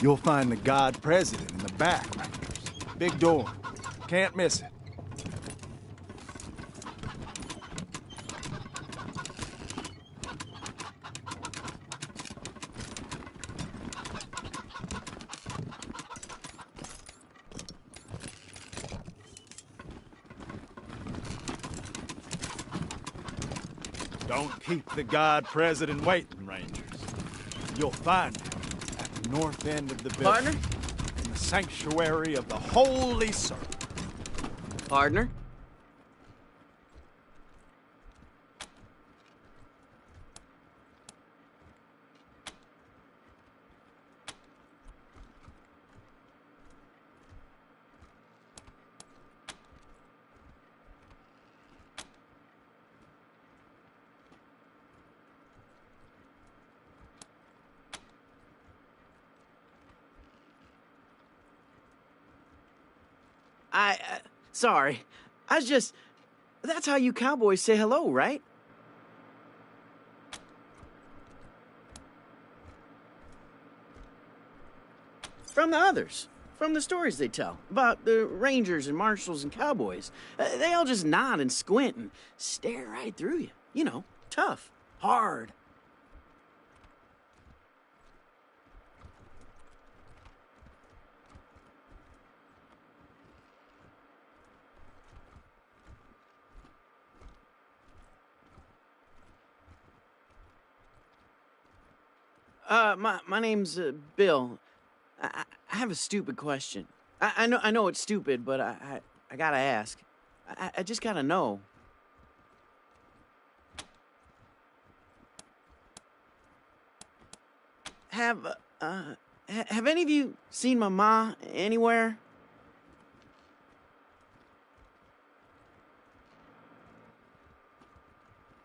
You'll find the God President in the back, Rangers. Big door. Can't miss it. Don't keep the God President waiting, Rangers. You'll find him at the north end of the building. Partner? In the sanctuary of the Holy Circle. Partner? Sorry. That's how you cowboys say hello, right? From the others. From the stories they tell. About the rangers and marshals and cowboys. They all just nod and squint and stare right through you. You know, tough. Hard. My name's Bill. I have a stupid question. I know it's stupid, but I gotta ask. I just gotta know. Have any of you seen my ma anywhere?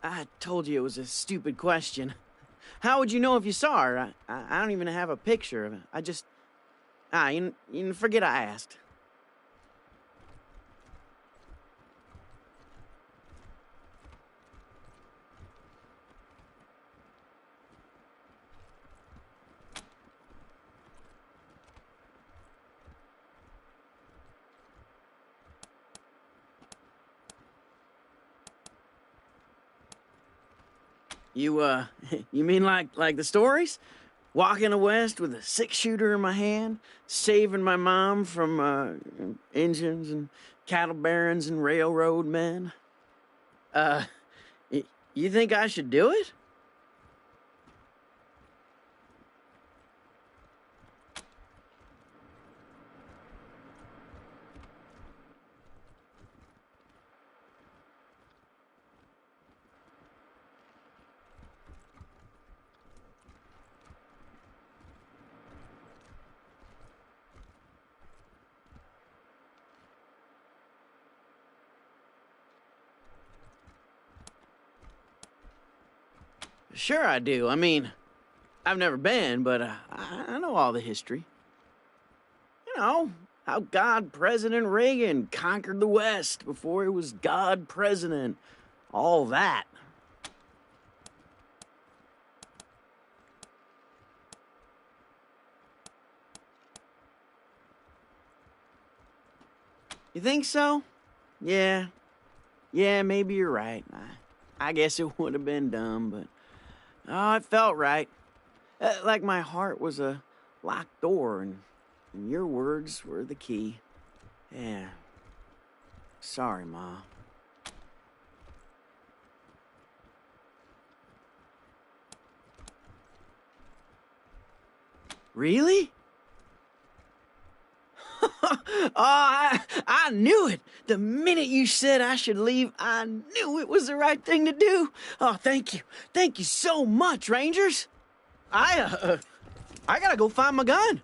I told you it was a stupid question. How would you know if you saw her? I don't even have a picture of her. You forget I asked. You mean like the stories? Walking the West with a six-shooter in my hand, saving my mom from, engines and cattle barons and railroad men? You think I should do it? Sure I do. I mean, I've never been, but I know all the history. You know, how God President Reagan conquered the West before he was God President. All that. You think so? Yeah. Yeah, maybe you're right. I guess it would have been dumb, but... Oh, it felt right. Like my heart was a locked door, and your words were the key. Yeah. Sorry, Ma. Really? Oh, I knew it. The minute you said I should leave, I knew it was the right thing to do. Oh, thank you. Thank you so much, Rangers. I gotta go find my gun.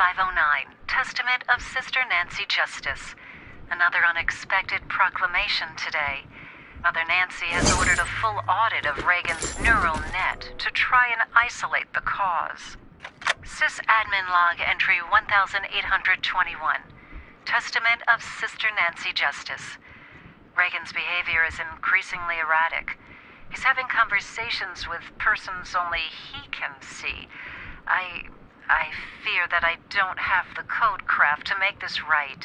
509, Testament of Sister Nancy Justice. Another unexpected proclamation today. Mother Nancy has ordered a full audit of Reagan's neural net to try and isolate the cause. Sys-admin log entry 1821. Testament of Sister Nancy Justice. Reagan's behavior is increasingly erratic. He's having conversations with persons only he can see. I fear that I don't have the code craft to make this right.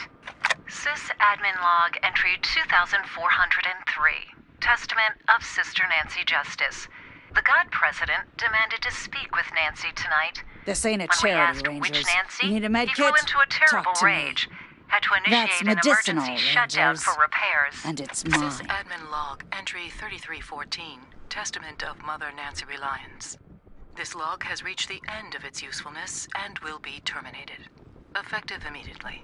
Sys-admin log entry 2403. Testament of Sister Nancy Justice. The God President demanded to speak with Nancy tonight. This ain't a When we charity, asked Rangers. which Nancy, You need a med he kit? flew into a terrible Talk to me. rage. Had to That's initiate an medicinal, emergency shutdown Rangers. for repairs. And it's mine. Sys-admin log entry 3314. Testament of Mother Nancy Reliance. This log has reached the end of its usefulness and will be terminated. Effective immediately.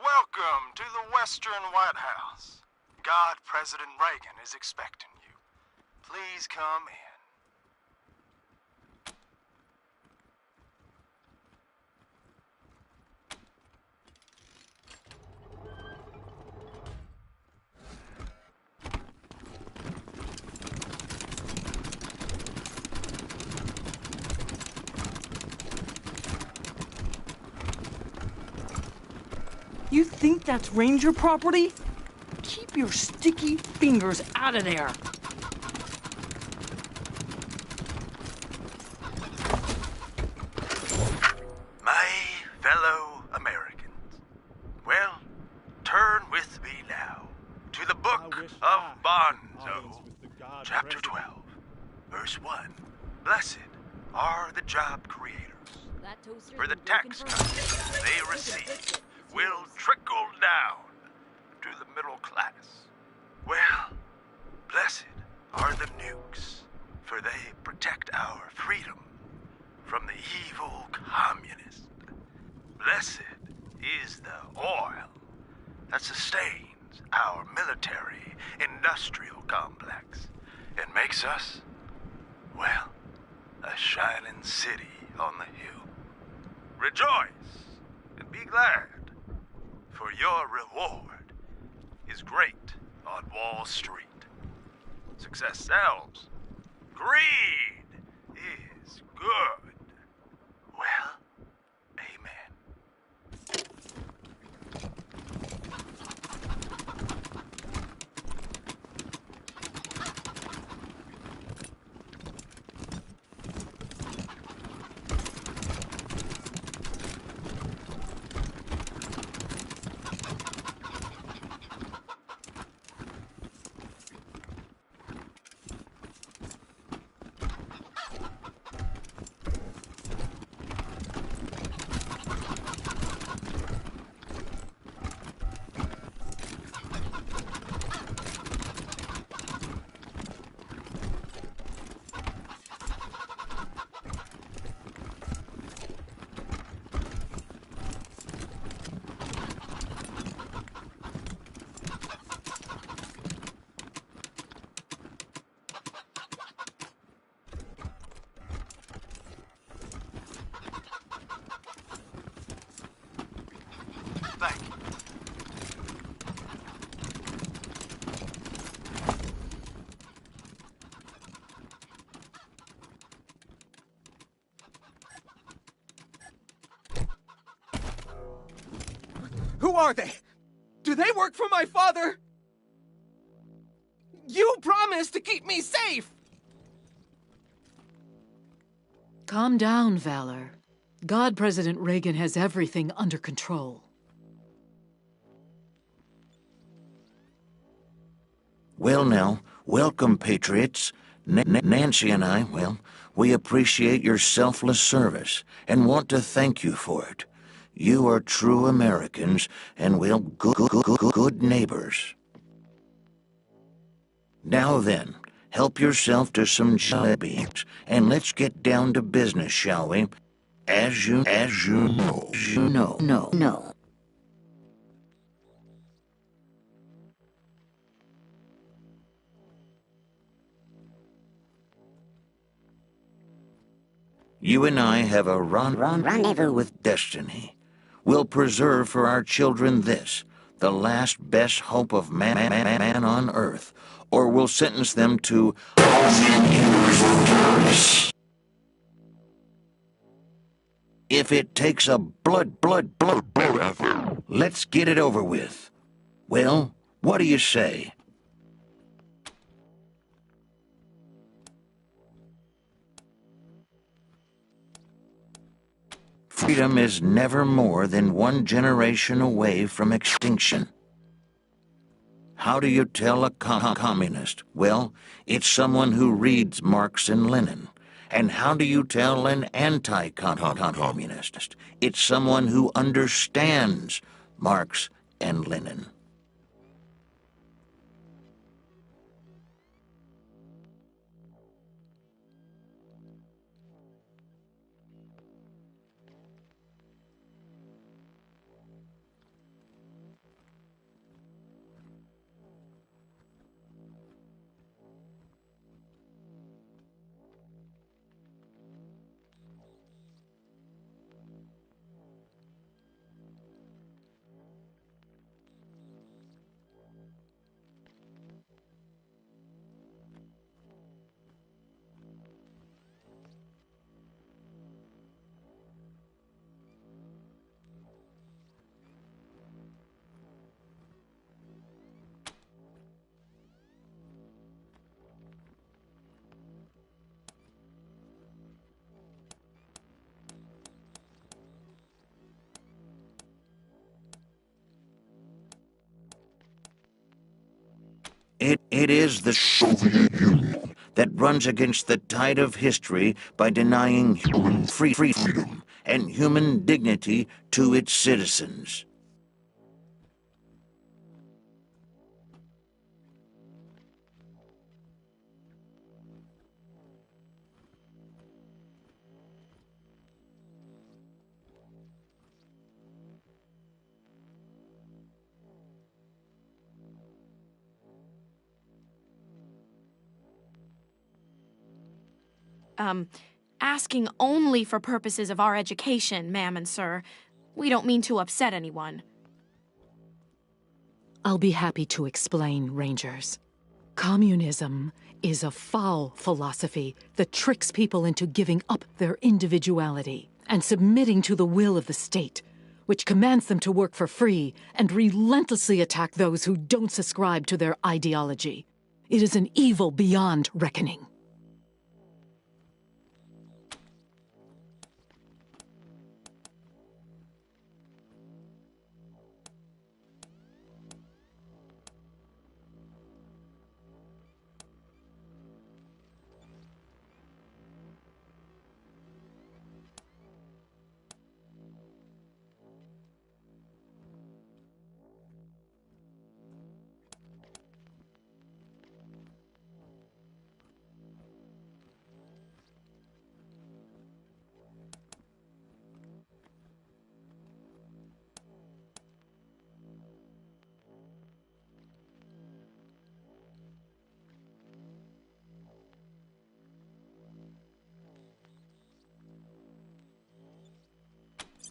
Welcome to the Western White House. God President Reagan is expecting you. Please come in. You think that's Ranger property? Keep your sticky fingers out of there. My fellow Americans, well, turn with me now to the book of Bonzo, chapter 12, verse 1. Blessed are the job creators, for the tax cuts they receive will trickle down to the middle class. Well, blessed are the nukes, for they protect our freedom from the evil communist. Blessed is the oil that sustains our military-industrial complex and makes us, well, a shining city on the hill. Rejoice and be glad, for your reward is great on Wall Street. Success sells. Greed is good. Well, amen. Thank you. Who are they? Do they work for my father? You promised to keep me safe! Calm down, Valor. God President Reagan has everything under control. Well now, welcome, patriots. Nancy and I, well, we appreciate your selfless service and want to thank you for it. You are true Americans and, well, good neighbors. Now then, help yourself to some jelly and let's get down to business, shall we? As you know. No. You and I have a rendezvous with destiny. We'll preserve for our children this, the last best hope of man on earth, or we'll sentence them to... If it takes a blood, let's get it over with. Well, what do you say? Freedom is never more than one generation away from extinction. How do you tell a communist? Well, it's someone who reads Marx and Lenin. And how do you tell an anti-communist? It's someone who understands Marx and Lenin. It is the Soviet Union that runs against the tide of history by denying human freedom and human dignity to its citizens. Asking only for purposes of our education, ma'am and sir. We don't mean to upset anyone. I'll be happy to explain, Rangers. Communism is a foul philosophy that tricks people into giving up their individuality and submitting to the will of the state, which commands them to work for free and relentlessly attack those who don't subscribe to their ideology. It is an evil beyond reckoning.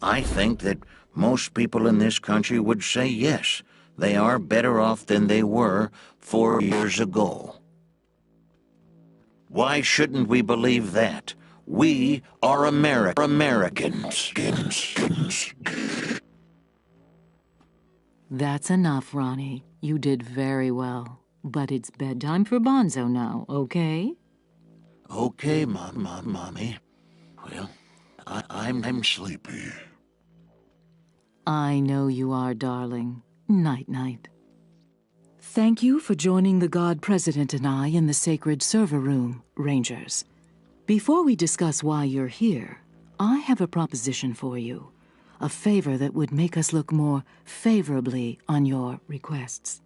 I think that most people in this country would say yes, they are better off than they were 4 years ago. Why shouldn't we believe that? We are Americans. That's enough, Ronnie. You did very well. But it's bedtime for Bonzo now, okay? Okay, Mommy. Well, I'm sleepy. I know you are, darling. Night-night. Thank you for joining the God President and I in the sacred server room, Rangers. Before we discuss why you're here, I have a proposition for you. A favor that would make us look more favorably on your requests.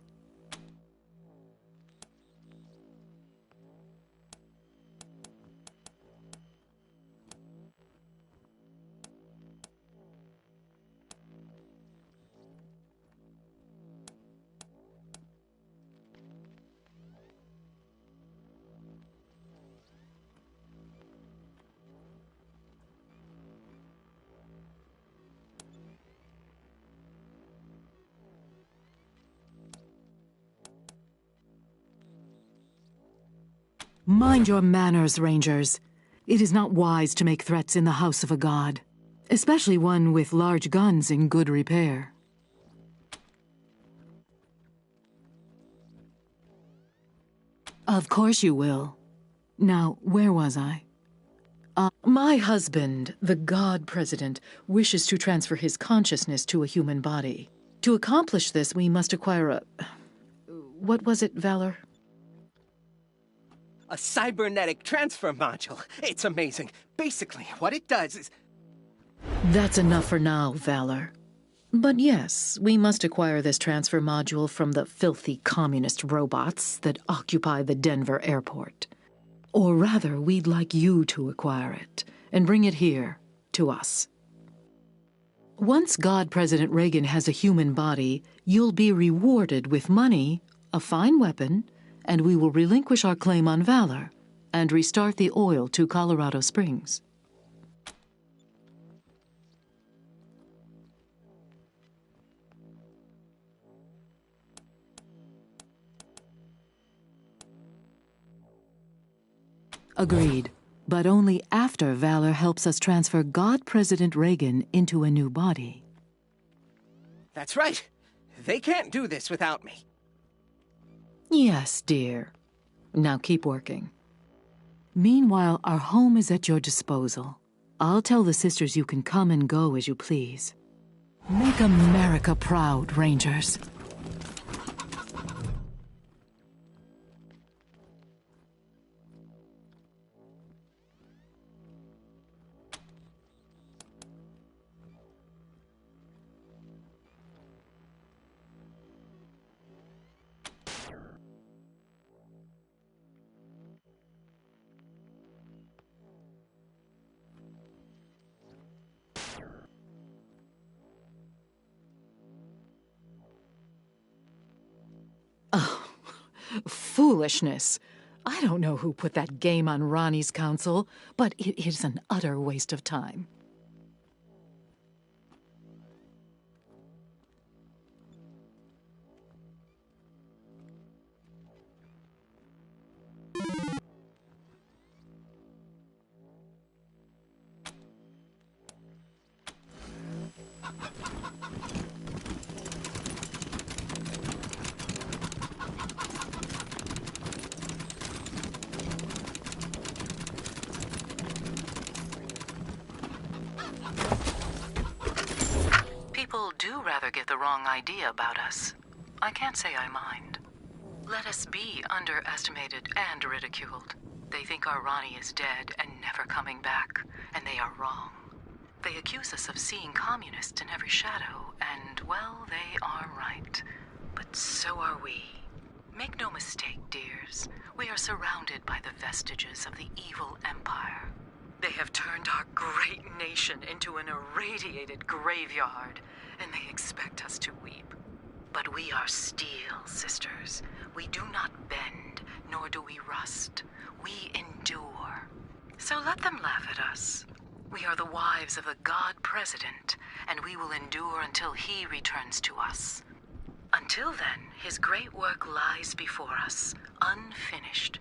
Mind your manners, Rangers. It is not wise to make threats in the house of a god, especially one with large guns in good repair. Of course you will. Now, where was I? My husband, the God President, wishes to transfer his consciousness to a human body. To accomplish this, we must acquire a... What was it, Valor? A cybernetic transfer module. It's amazing. Basically, what it does is... That's enough for now, Valor. But yes, we must acquire this transfer module from the filthy communist robots that occupy the Denver airport. Or rather, we'd like you to acquire it and bring it here, to us. Once God President Reagan has a human body, you'll be rewarded with money, a fine weapon, and we will relinquish our claim on Valor and restart the oil to Colorado Springs. Agreed, but only after Valor helps us transfer God President Reagan into a new body. That's right. They can't do this without me. Yes, dear. Now keep working. Meanwhile, our home is at your disposal. I'll tell the sisters you can come and go as you please. Make America proud, Rangers. Foolishness. I don't know who put that game on Ronnie's console, but it is an utter waste of time. People do rather get the wrong idea about us. I can't say I mind. Let us be underestimated and ridiculed. They think our Ronnie is dead and never coming back, and they are wrong. They accuse us of seeing communists in every shadow, and, well, they are right. But so are we. Make no mistake, dears. We are surrounded by the vestiges of the evil empire. They have turned our great nation into an irradiated graveyard, and they expect us to weep. But we are steel, sisters. We do not bend, nor do we rust. We endure. So let them laugh at us. We are the wives of the God President, and we will endure until he returns to us. Until then, his great work lies before us, unfinished.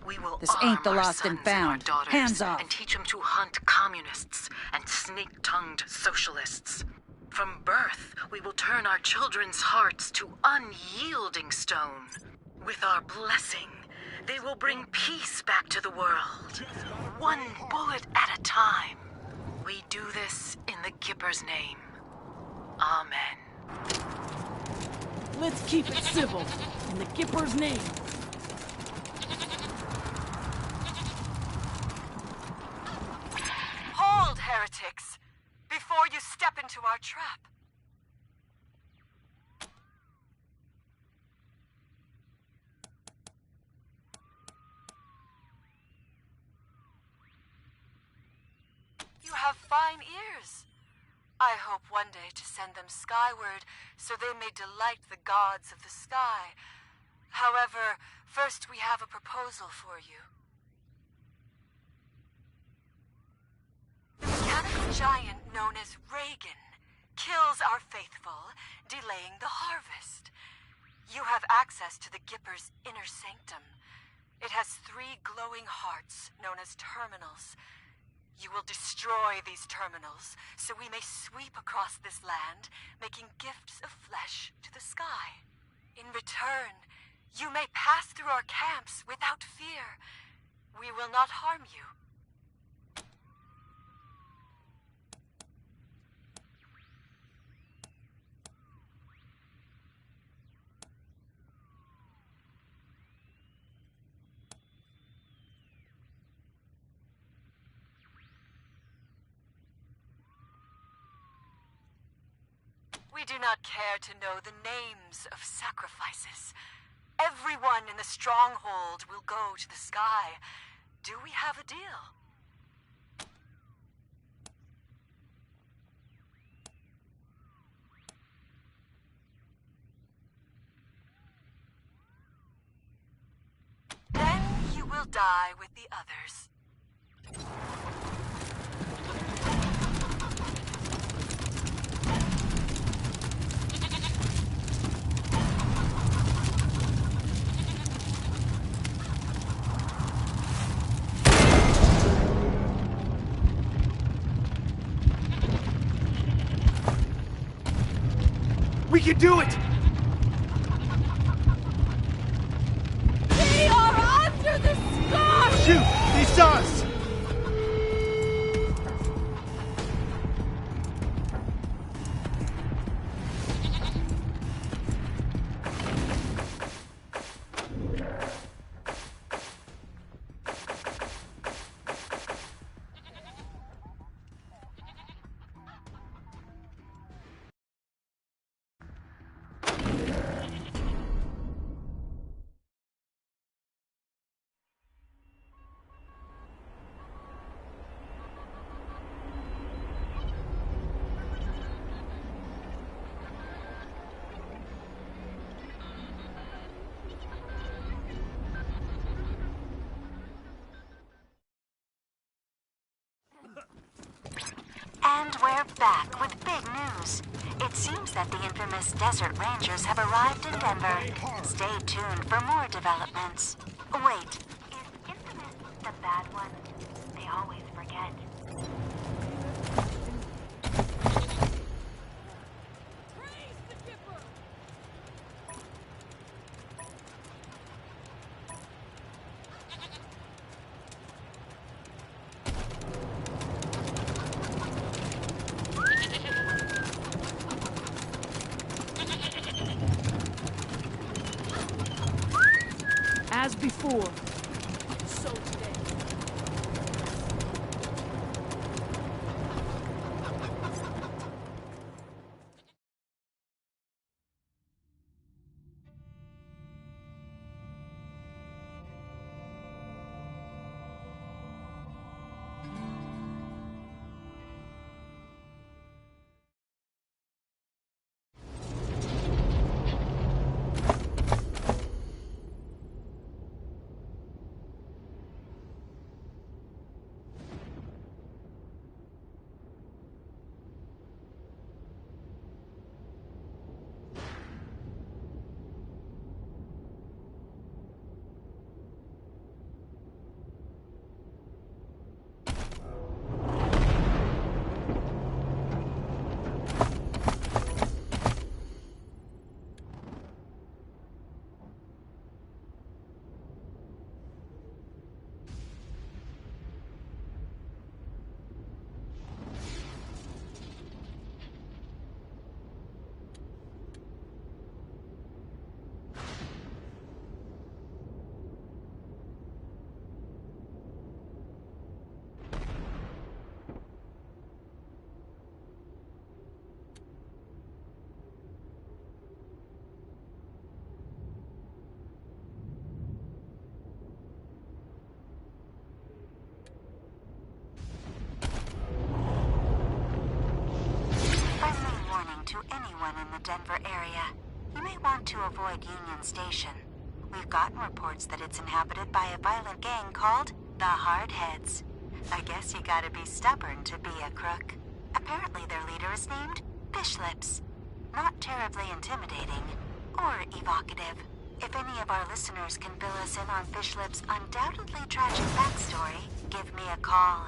We will This ain't the arm our lost and sons our found. daughters Hands off. and teach them to hunt communists and snake-tongued socialists. From birth, we will turn our children's hearts to unyielding stone. With our blessing, They will bring peace back to the world, one bullet at a time. We do this in the Gipper's name. Amen. Let's keep it civil, in the Gipper's name. Hold, heretics, before you step into our trap. You have fine ears. I hope one day to send them skyward so they may delight the gods of the sky. However, first we have a proposal for you. The mechanical giant known as Reagan kills our faithful, delaying the harvest. You have access to the Gipper's inner sanctum. It has 3 glowing hearts known as terminals. You will destroy these terminals, so we may sweep across this land, making gifts of flesh to the sky. In return, you may pass through our camps without fear. We will not harm you. We do not care to know the names of sacrifices. Everyone in the stronghold will go to the sky. Do we have a deal? Then you will die with the others. We can do it! We are under the sky! Shoot! They saw us! And we're back with big news. It seems that the infamous Desert Rangers have arrived in Denver. Stay tuned for more developments. Wait, is infamous the bad one? They always forget. As before, so today. Denver area. You may want to avoid Union Station. We've gotten reports that it's inhabited by a violent gang called the Hardheads. I guess you gotta be stubborn to be a crook. Apparently their leader is named Fishlips. Not terribly intimidating or evocative. If any of our listeners can fill us in on Fishlips' undoubtedly tragic backstory, give me a call.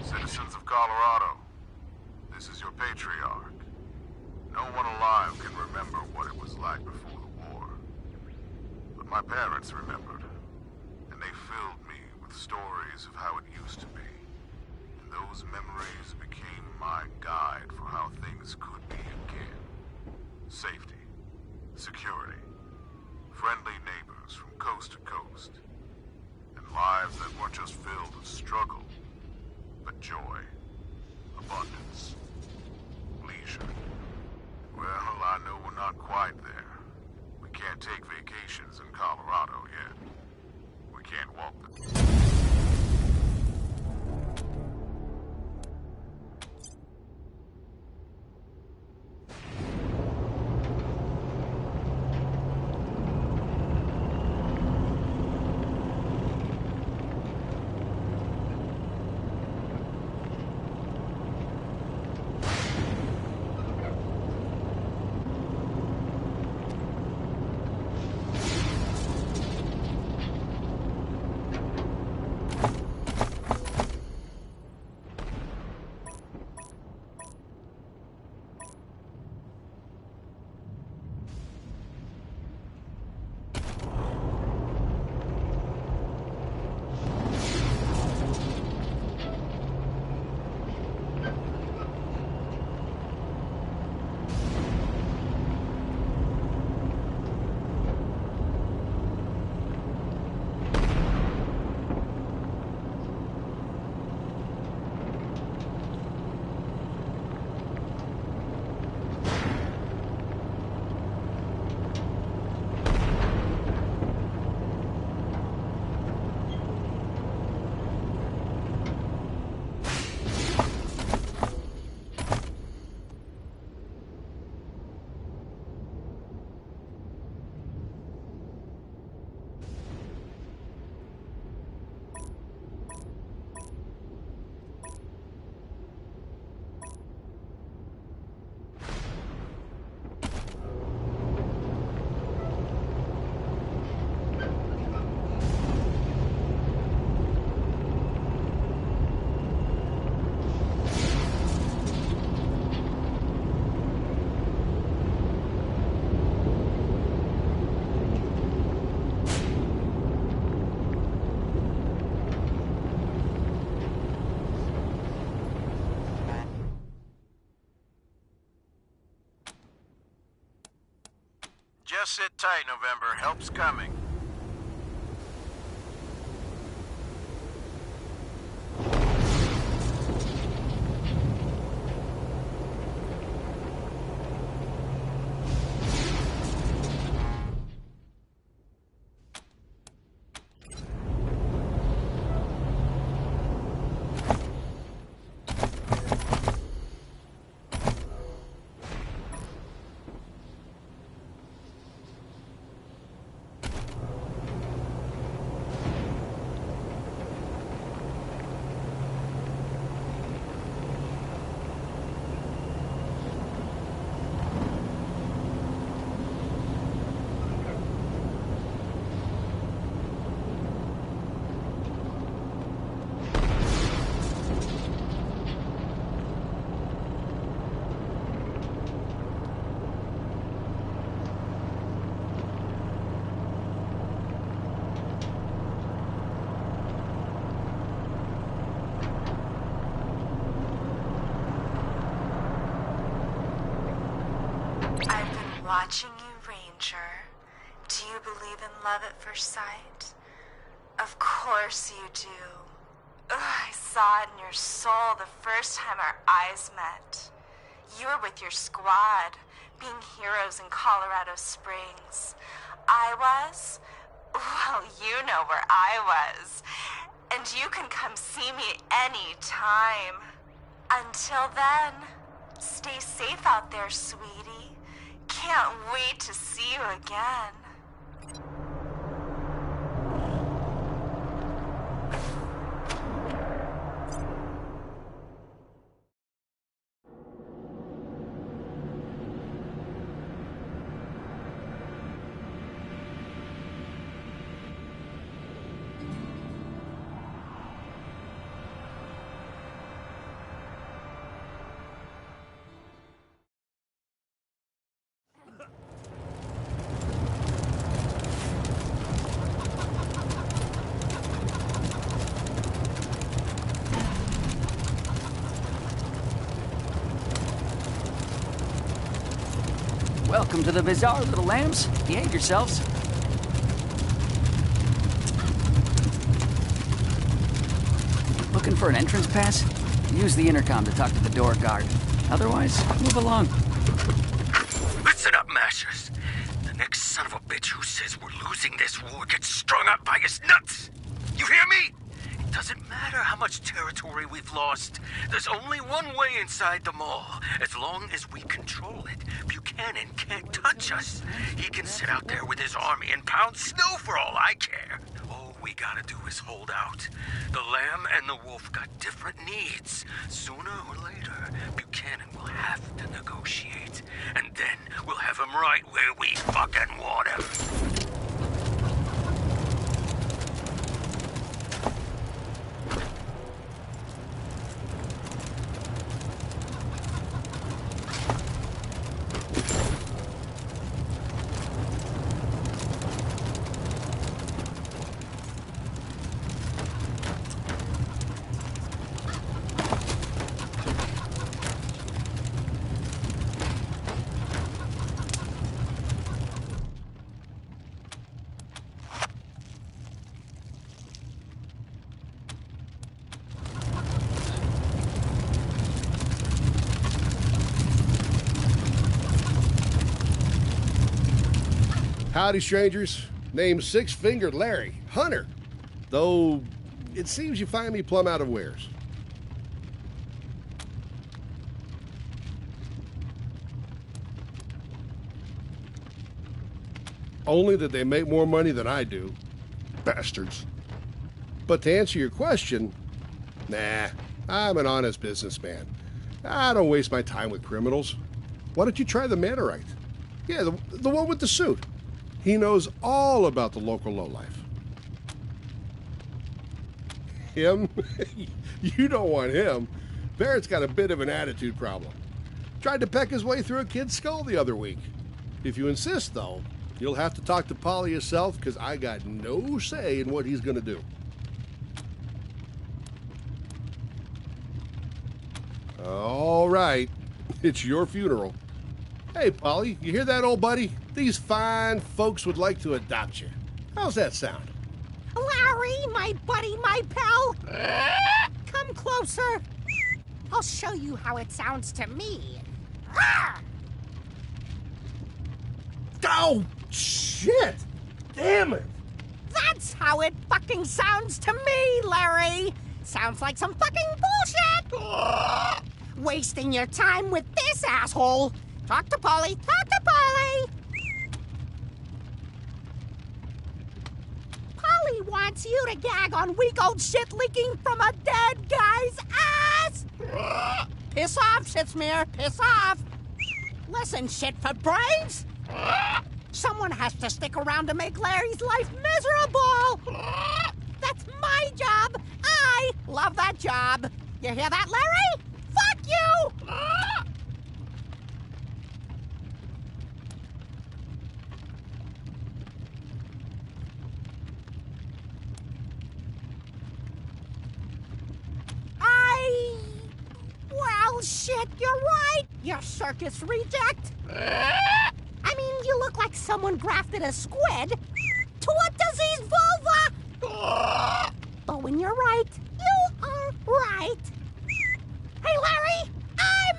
Citizens of Colorado, this is your patriarch. No one alive can remember what it was like before the war. But my parents remembered, and they filled me with stories of how it used to be. And those memories became my guide for how things could be again. Safety, security, friendly neighbors from coast to coast, and lives that weren't just filled with struggle, but joy, abundance, leisure. Well, I know we're not quite there. We can't take vacations in Colorado yet. We can't walk the... Just sit tight, November. Help's coming. watching you, Ranger. Do you believe in love at first sight? Of course you do. Ugh, I saw it in your soul the first time our eyes met. You were with your squad, being heroes in Colorado Springs. I was? Well, you know where I was. And you can come see me any time. Until then, stay safe out there, sweetie. Can't wait to see you again. Welcome to the bazaar, little lambs. Behave yourselves. Looking for an entrance pass? Use the intercom to talk to the door guard. Otherwise, move along. Listen up, Mashers. The next son of a bitch who says we're losing this war gets strung up by his nuts. You hear me? It doesn't matter how much territory we've lost. There's only one way inside the mall. As long as we control it, Buchanan can't touch us. He can sit out there with his army and pound snow for all I care. All we gotta do is hold out. The lamb and the wolf got different needs. Sooner or later, Buchanan will have to negotiate. And then we'll have him right where we fucking want him. Howdy, strangers. Name's Six-Fingered Larry, Hunter. Though, it seems you find me plumb out of wares. Only that they make more money than I do. Bastards. But to answer your question, nah, I'm an honest businessman. I don't waste my time with criminals. Why don't you try the Mannerite? Yeah, the one with the suit. He knows all about the local lowlife. Him? You don't want him. Barrett's got a bit of an attitude problem. Tried to peck his way through a kid's skull the other week. If you insist, though, you'll have to talk to Polly yourself, because I got no say in what he's going to do. All right. It's your funeral. Hey, Polly, you hear that, old buddy? These fine folks would like to adopt you. How's that sound? Larry, my buddy, my pal. Come closer. I'll show you how it sounds to me. Oh, shit! Damn it! That's how it fucking sounds to me, Larry. Sounds like some fucking bullshit. Wasting your time with this asshole. Talk to Polly. Talk to Polly. Polly wants you to gag on weak old shit leaking from a dead guy's ass. Piss off, Shitsmear. Piss off. Listen, shit for brains. Someone has to stick around to make Larry's life miserable. That's my job. I love that job. You hear that, Larry? Fuck you! Well, shit, you're right, you circus reject. I mean, you look like someone grafted a squid to a diseased vulva. But when you're right, you are right. Hey, Larry, I'm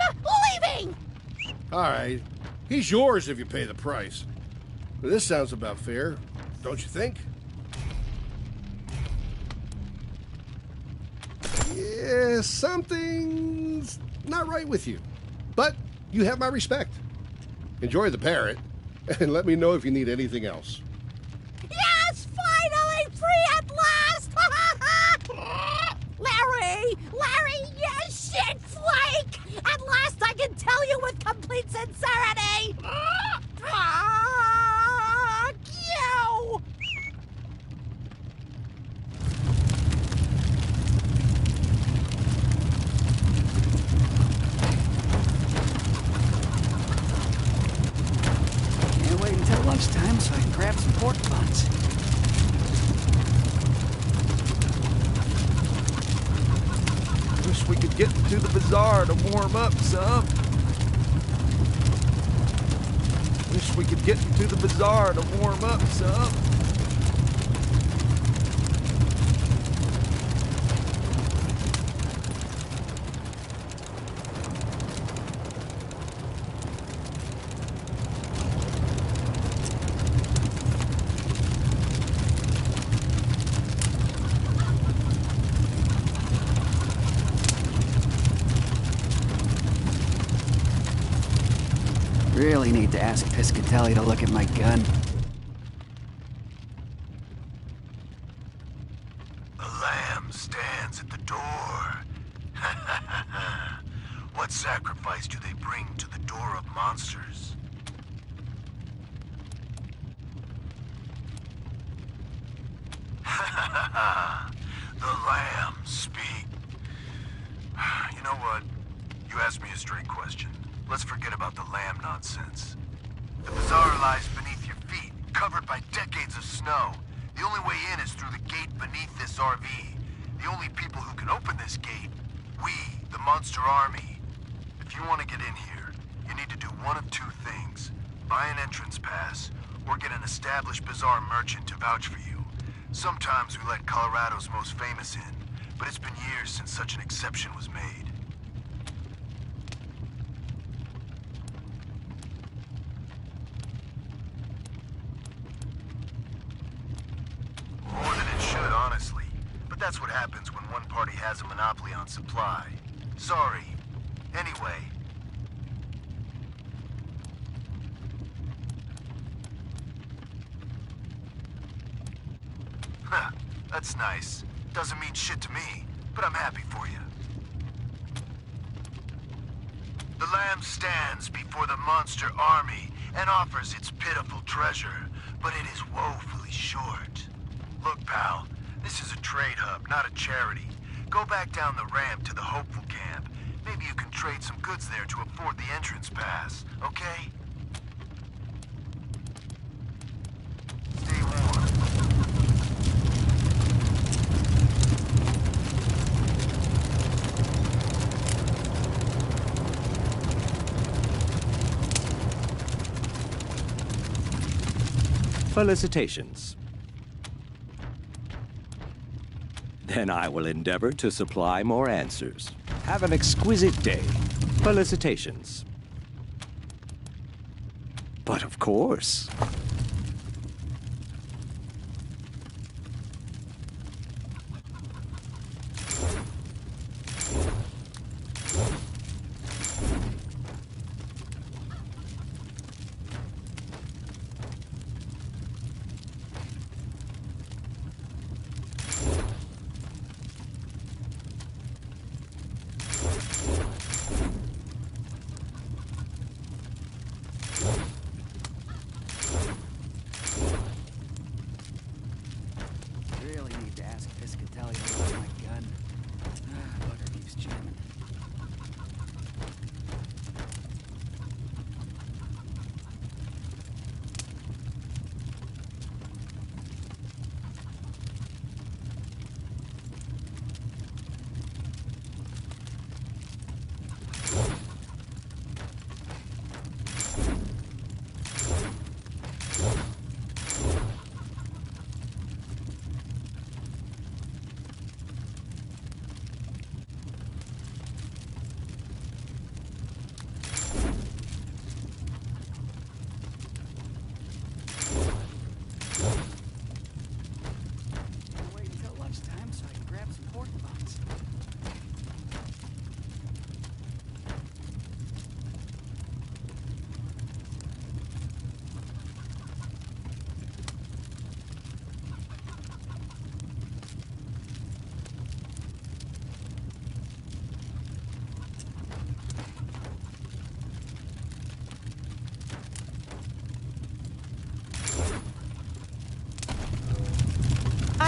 leaving. All right. He's yours if you pay the price. This sounds about fair, don't you think? Yeah, something's not right with you. But you have my respect. Enjoy the parrot, and let me know if you need anything else. Yes, finally free at last! Larry, you shit flake! At last I can tell you with complete sincerity! Fuck you! Can't wait until lunchtime so I can grab some pork buns. Wish we could get to the bazaar to warm up some. Wish we could get to the bazaar to warm up some. Really need to ask Piscatelli to look at my gun. The lamb stands at the door. What sacrifice do they bring to the door of monsters? The lamb speak. You know what? You asked me a straight question. Let's forget about the lamb nonsense. The bazaar lies beneath your feet, covered by decades of snow. The only way in is through the gate beneath this RV. The only people who can open this gate, we, the Monster Army. If you want to get in here, you need to do one of two things. Buy an entrance pass, or get an established bazaar merchant to vouch for you. Sometimes we let Colorado's most famous in, but it's been years since such an exception was made. More than it should, honestly. But that's what happens when one party has a monopoly on supply. Sorry. Anyway. Huh, that's nice. Doesn't mean shit to me, but I'm happy for you. The lamb stands before the monster army and offers its pitiful treasure, but it is woefully short. Look, pal, this is a trade hub, not a charity. Go back down the ramp to the Hopeful Camp. Maybe you can trade some goods there to afford the entrance pass, okay? Stay warm. Felicitations. Then I will endeavor to supply more answers. Have an exquisite day. Felicitations. But of course.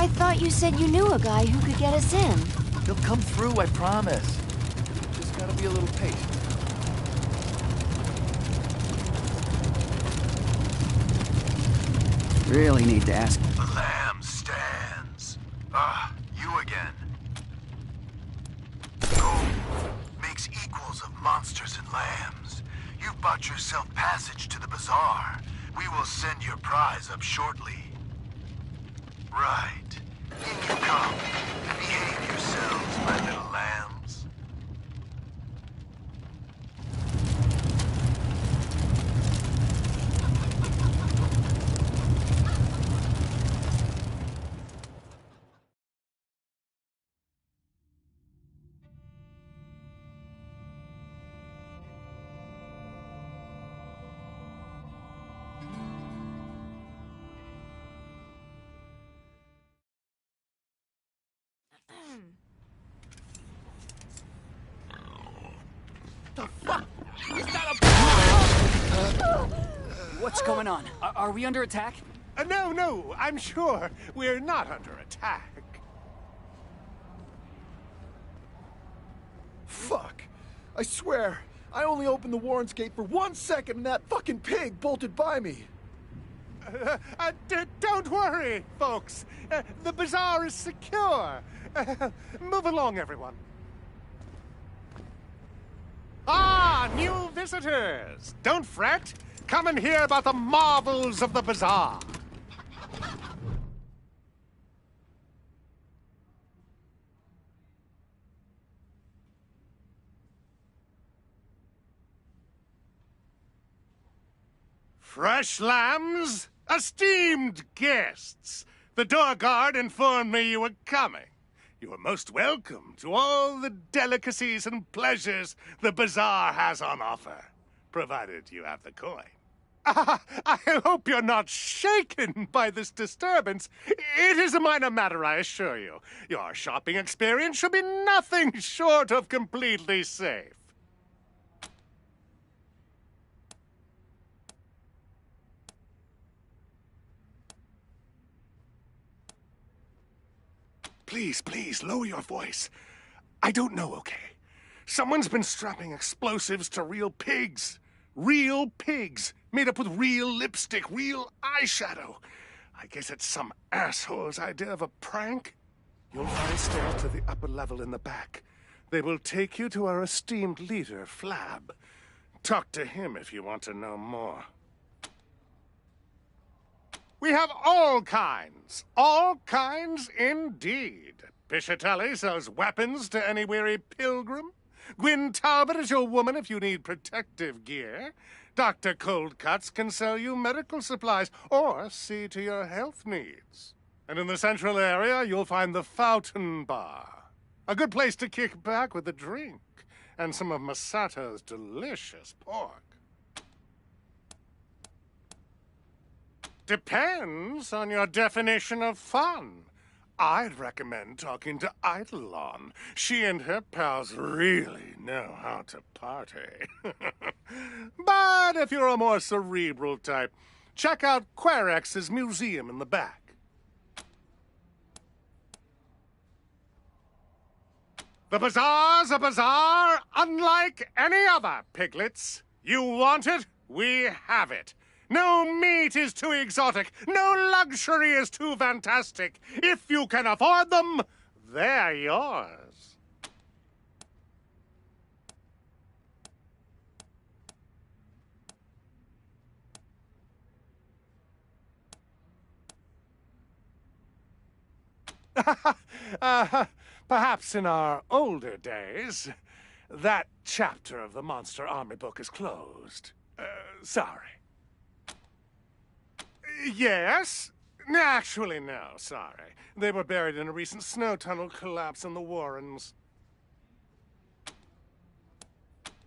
I thought you said you knew a guy who could get us in. He'll come through, I promise. Just gotta be a little patient. Really need to ask. The lamb stands. You again. Gold makes equals of monsters and lambs. You've bought yourself passage to the bazaar. We will send your prize up shortly. Right. In you come. Behave yourselves, my little lambs. The fuck? Is that What's going on? Are we under attack? No, I'm sure we're not under attack. Fuck. I swear, I only opened the Warren's gate for 1 second and that fucking pig bolted by me. Don't worry, folks. The bazaar is secure. Move along, everyone. New visitors. Don't fret. Come and hear about the marvels of the bazaar. Fresh lambs, esteemed guests. The door guard informed me you were coming. You are most welcome to all the delicacies and pleasures the bazaar has on offer, provided you have the coin. I hope you're not shaken by this disturbance. It is a minor matter, I assure you. Your shopping experience should be nothing short of completely safe. Please, lower your voice. I don't know, okay? Someone's been strapping explosives to real pigs. Real pigs, made up with real lipstick, real eyeshadow. I guess it's some asshole's idea of a prank. You'll find stairs to the upper level in the back. They will take you to our esteemed leader, Flab. Talk to him if you want to know more. We have all kinds indeed. Piscitelli sells weapons to any weary pilgrim. Gwyn Talbot is your woman if you need protective gear. Dr. Coldcuts can sell you medical supplies or see to your health needs. And in the central area, you'll find the Fountain Bar. A good place to kick back with a drink and some of Masato's delicious pork. Depends on your definition of fun. I'd recommend talking to Eidolon. She and her pals really know how to party. But if you're a more cerebral type, check out Querex's museum in the back. The bazaar's a bazaar unlike any other, piglets. You want it, we have it. No meat is too exotic. No luxury is too fantastic. If you can afford them, they're yours. Perhaps in our older days, that chapter of the Monster Army book is closed. Sorry. Yes? Actually, no, sorry. They were buried in a recent snow tunnel collapse in the Warrens.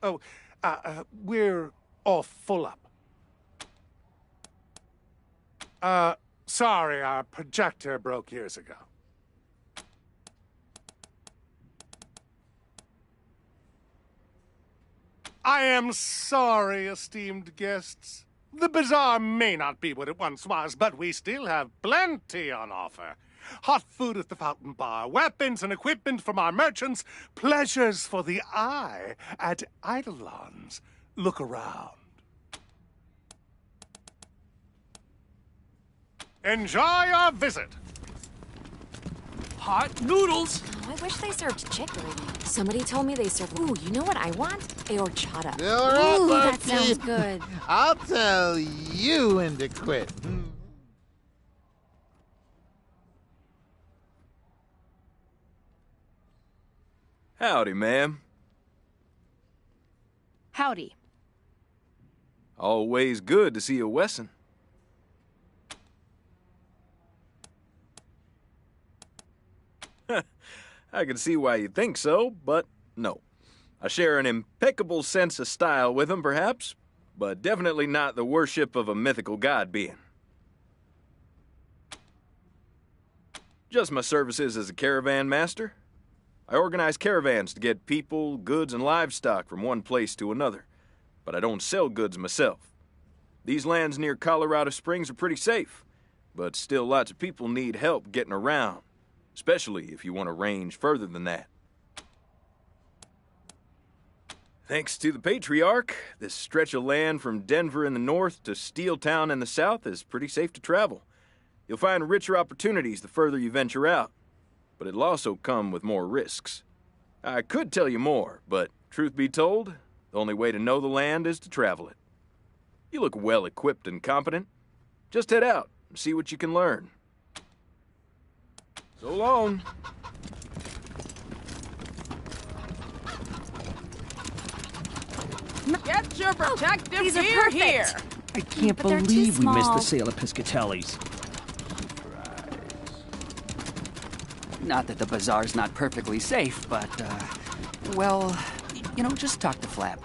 Oh, we're all full up. Sorry, our projector broke years ago. I am sorry, esteemed guests. The bazaar may not be what it once was, but we still have plenty on offer. Hot food at the fountain bar, weapons and equipment from our merchants, pleasures for the eye at Eidolon's. Look around. Enjoy your visit. Hot noodles. Oh, I wish they served chicory. Somebody told me they serve. Ooh, you know what I want? A horchata. All right, Ooh, that Marky. sounds good. I'll tell you when to quit. Howdy, ma'am. Howdy. Always good to see a Wesson. I can see why you think so, but no. I share an impeccable sense of style with him, perhaps, but definitely not the worship of a mythical god being. Just my services as a caravan master. I organize caravans to get people, goods, and livestock from one place to another, but I don't sell goods myself. These lands near Colorado Springs are pretty safe, but still lots of people need help getting around, especially if you want to range further than that. Thanks to the Patriarch, this stretch of land from Denver in the north to Steeltown in the south is pretty safe to travel. You'll find richer opportunities the further you venture out, but it'll also come with more risks. I could tell you more, but truth be told, the only way to know the land is to travel it. You look well equipped and competent. Just head out and see what you can learn. So long. Get your protective these are gear perfect. here. I can't But they're too believe we missed small. the sale of Piscatelli's. Not that the bazaar's not perfectly safe, but, well, you know, just talk to Flap.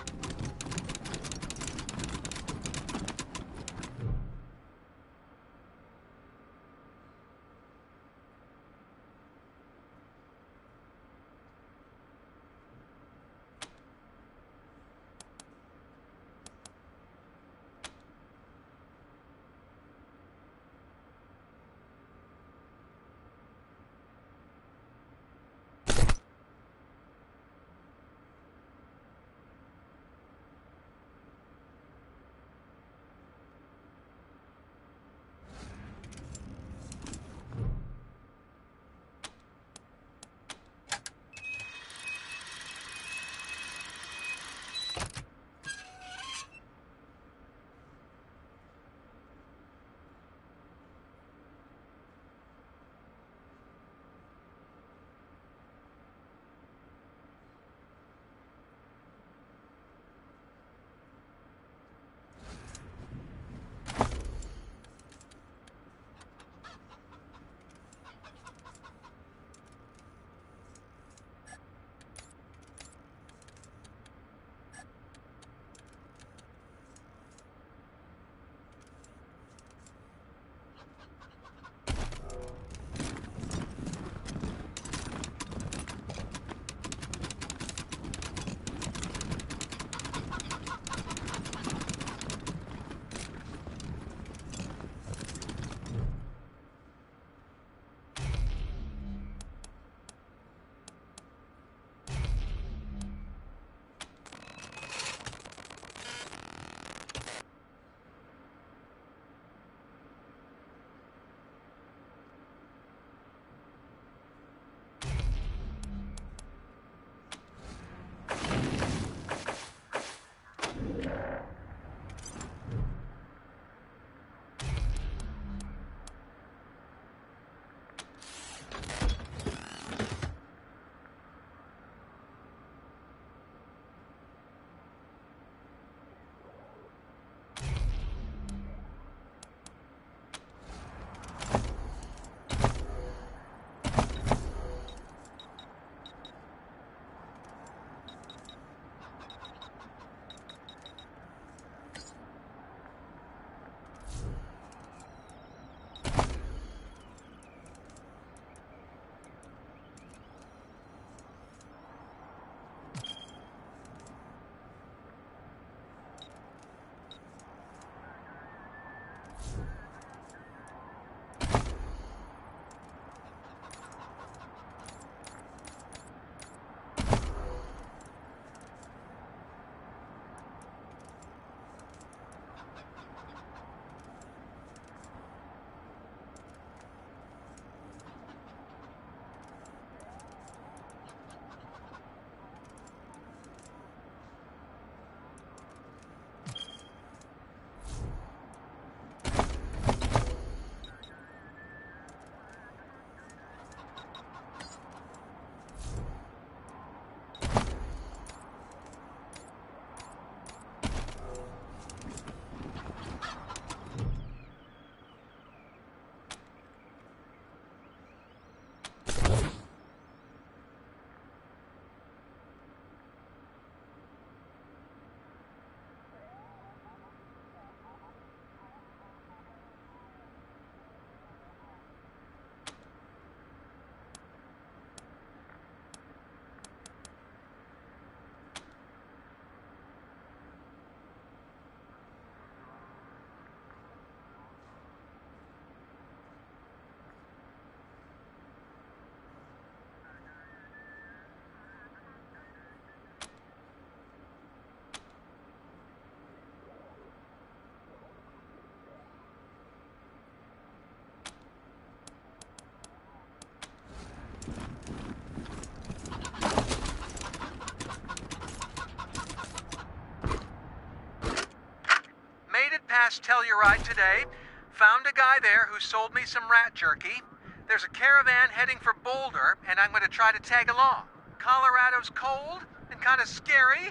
last Telluride today. Found a guy there who sold me some rat jerky. There's a caravan heading for Boulder, and I'm going to try to tag along. Colorado's cold and kind of scary,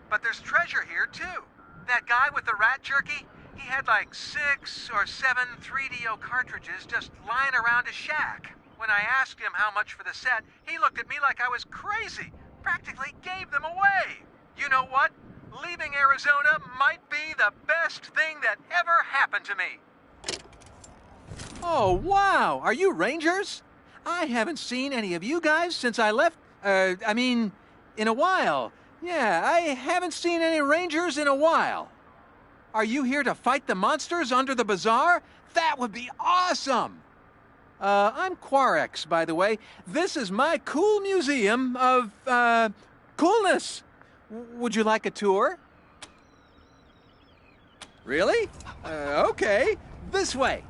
but there's treasure here, too. That guy with the rat jerky, he had like 6 or 7 3DO cartridges just lying around his shack. When I asked him how much for the set, he looked at me like I was crazy. Practically gave them away. You know what? Leaving Arizona might be the best thing that ever happened to me. Oh, wow! Are you Rangers? I haven't seen any of you guys since I left, in a while. Yeah, I haven't seen any Rangers in a while. Are you here to fight the monsters under the bazaar? That would be awesome! I'm Quarex, by the way. This is my cool museum of, coolness. Would you like a tour? Really? Okay. This way.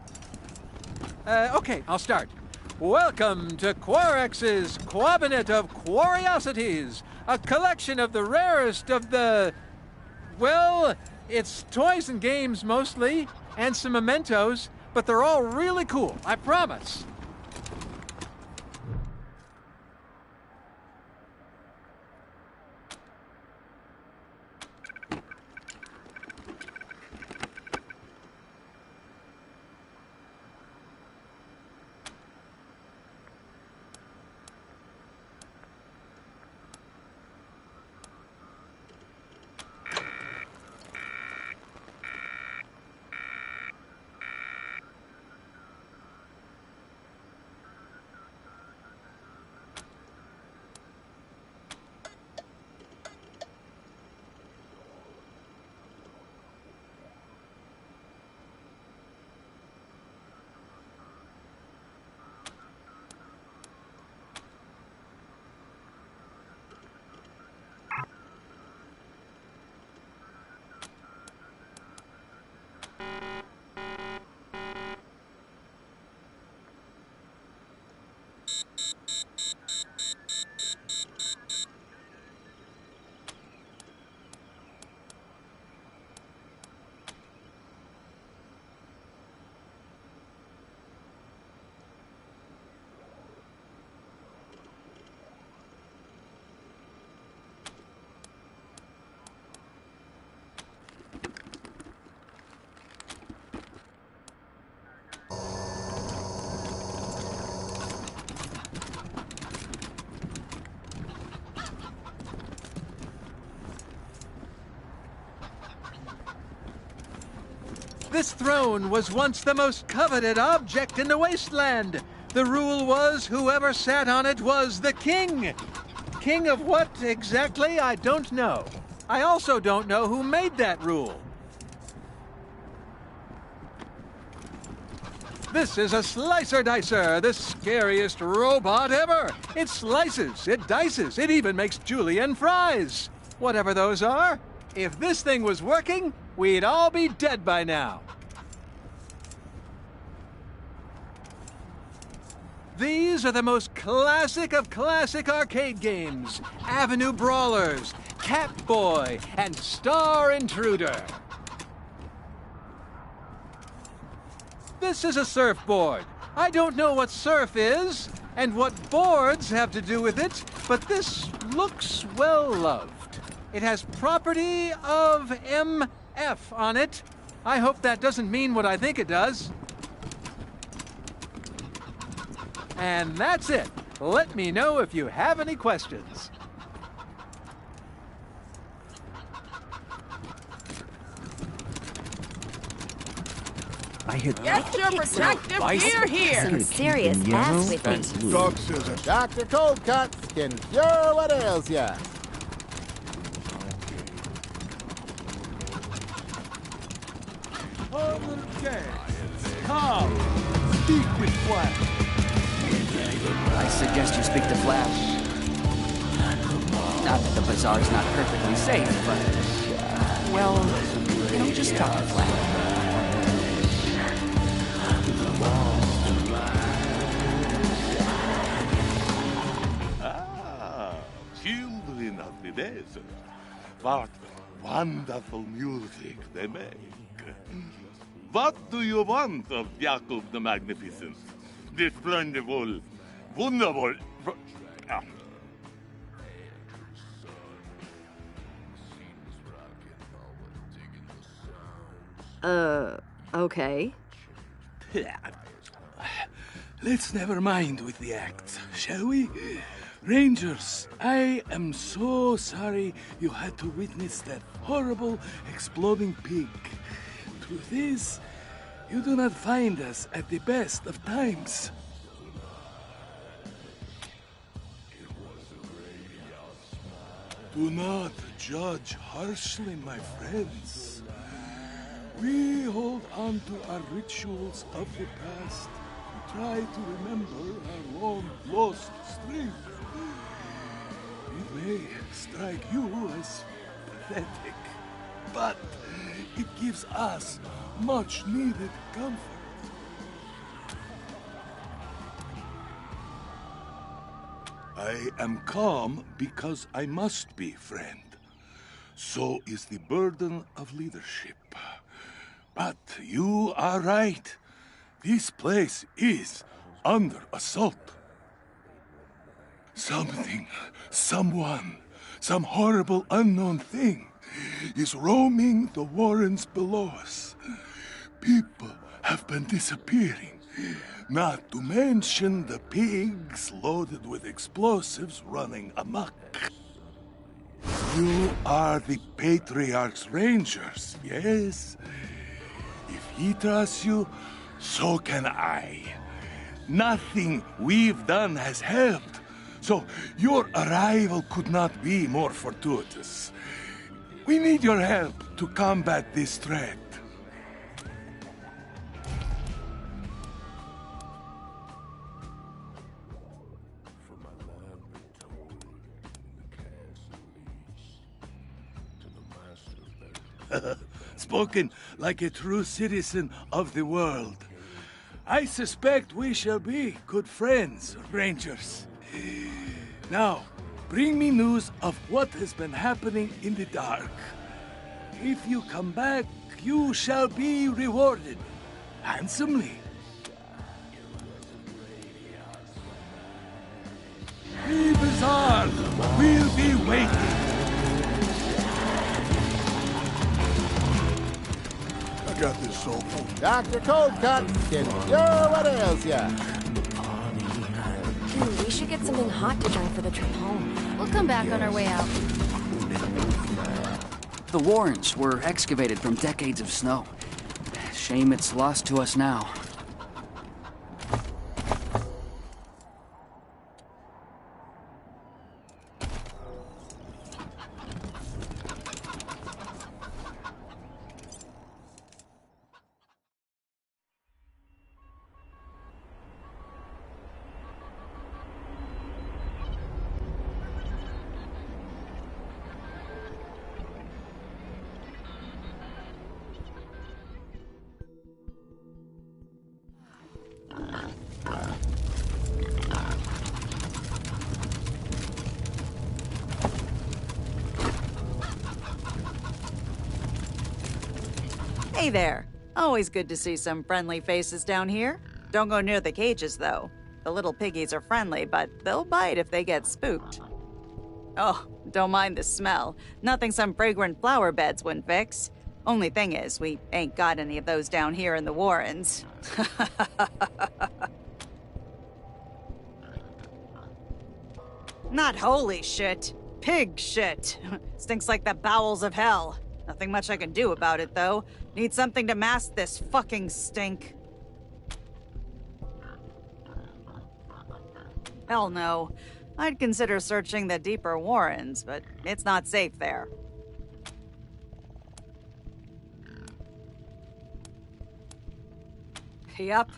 Okay, I'll start. Welcome to Quarex's Quabinet of Curiosities, a collection of the rarest of the... Well, it's toys and games mostly, and some mementos, but they're all really cool, I promise. This throne was once the most coveted object in the Wasteland. The rule was whoever sat on it was the king. King of what exactly, I don't know. I also don't know who made that rule. This is a Slicer Dicer, the scariest robot ever. It slices, it dices, it even makes julienne fries. Whatever those are. If this thing was working, we'd all be dead by now. These are the most classic of classic arcade games. Avenue Brawlers, Catboy, and Star Intruder. This is a surfboard. I don't know what surf is, and what boards have to do with it, but this looks well loved. It has property of MF on it. I hope that doesn't mean what I think it does. And that's it. Let me know if you have any questions. I hear Get your protective gear here! Some serious ass with it. Dog scissors. Dr. Cold Cuts can cure what ails ya. Come, speak with Flash. I suggest you speak to Flash. Not that the bazaar's not perfectly safe, but... Well, just talk to Flash. Children of the desert. What wonderful music they make. What do you want of Jacob the Magnificent? The splendid, wonderful... Ah. Okay. Let's never mind with the acts, shall we? Rangers, I am so sorry you had to witness that horrible exploding pig. Truth is, you do not find us at the best of times. Do not judge harshly, my friends. We hold on to our rituals of the past and try to remember our long-lost strength. It may strike you as pathetic, but it gives us much-needed comfort. I am calm because I must be, friend. So is the burden of leadership. But you are right. This place is under assault. Something, someone, some horrible unknown thing is roaming the warrens below us. People have been disappearing, not to mention the pigs loaded with explosives running amok. You are the Patriarch's Rangers, yes? If he trusts you, so can I. Nothing we've done has helped, so your arrival could not be more fortuitous. We need your help to combat this threat. Spoken like a true citizen of the world. I suspect we shall be good friends, Rangers. Now, bring me news of what has been happening in the dark. If you come back, you shall be rewarded handsomely. The bazaar will be waiting. Got this soul food. Dr. Coldcut can cure what ails ya. We should get something hot to drink for the trip home. We'll come back on our way out. The warrens were excavated from decades of snow. Shame it's lost to us now. Hey there. Always good to see some friendly faces down here. Don't go near the cages, though. The little piggies are friendly, but they'll bite if they get spooked. Oh, don't mind the smell. Nothing some fragrant flower beds wouldn't fix. Only thing is, we ain't got any of those down here in the Warrens. Not holy shit. Pig shit. Stinks like the bowels of hell. Nothing much I can do about it, though. Need something to mask this fucking stink. Hell no. I'd consider searching the deeper warrens, but it's not safe there. Yup.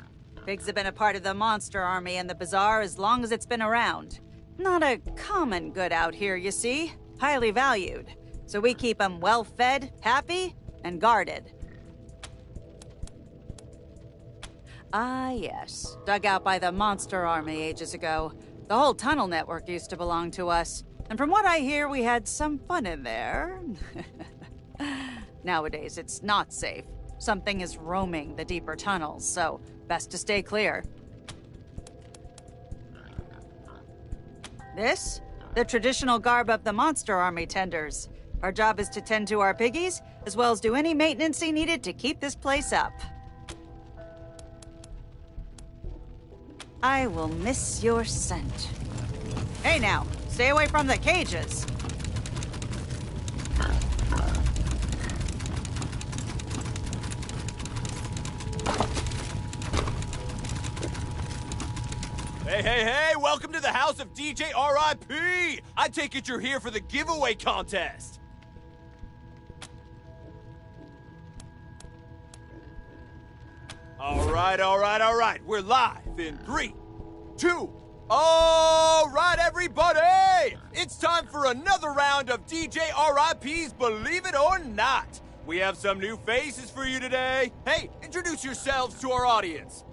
Pigs have been a part of the monster army and the bazaar as long as it's been around. Not a common good out here, you see. Highly valued. So we keep them well-fed, happy, and guarded. Ah, yes. Dug out by the monster army ages ago. The whole tunnel network used to belong to us. And from what I hear, we had some fun in there. Nowadays, it's not safe. Something is roaming the deeper tunnels, so best to stay clear. This? The traditional garb of the Monster Army tenders. Our job is to tend to our piggies, as well as do any maintenance needed to keep this place up. I will miss your scent. Hey now, stay away from the cages. Hey, hey, hey! Welcome to the house of DJ RIP! I take it you're here for the giveaway contest! Alright. We're live in 3, 2... Alright, everybody! It's time for another round of DJ RIP's Believe It or Not! We have some new faces for you today. Hey, introduce yourselves to our audience.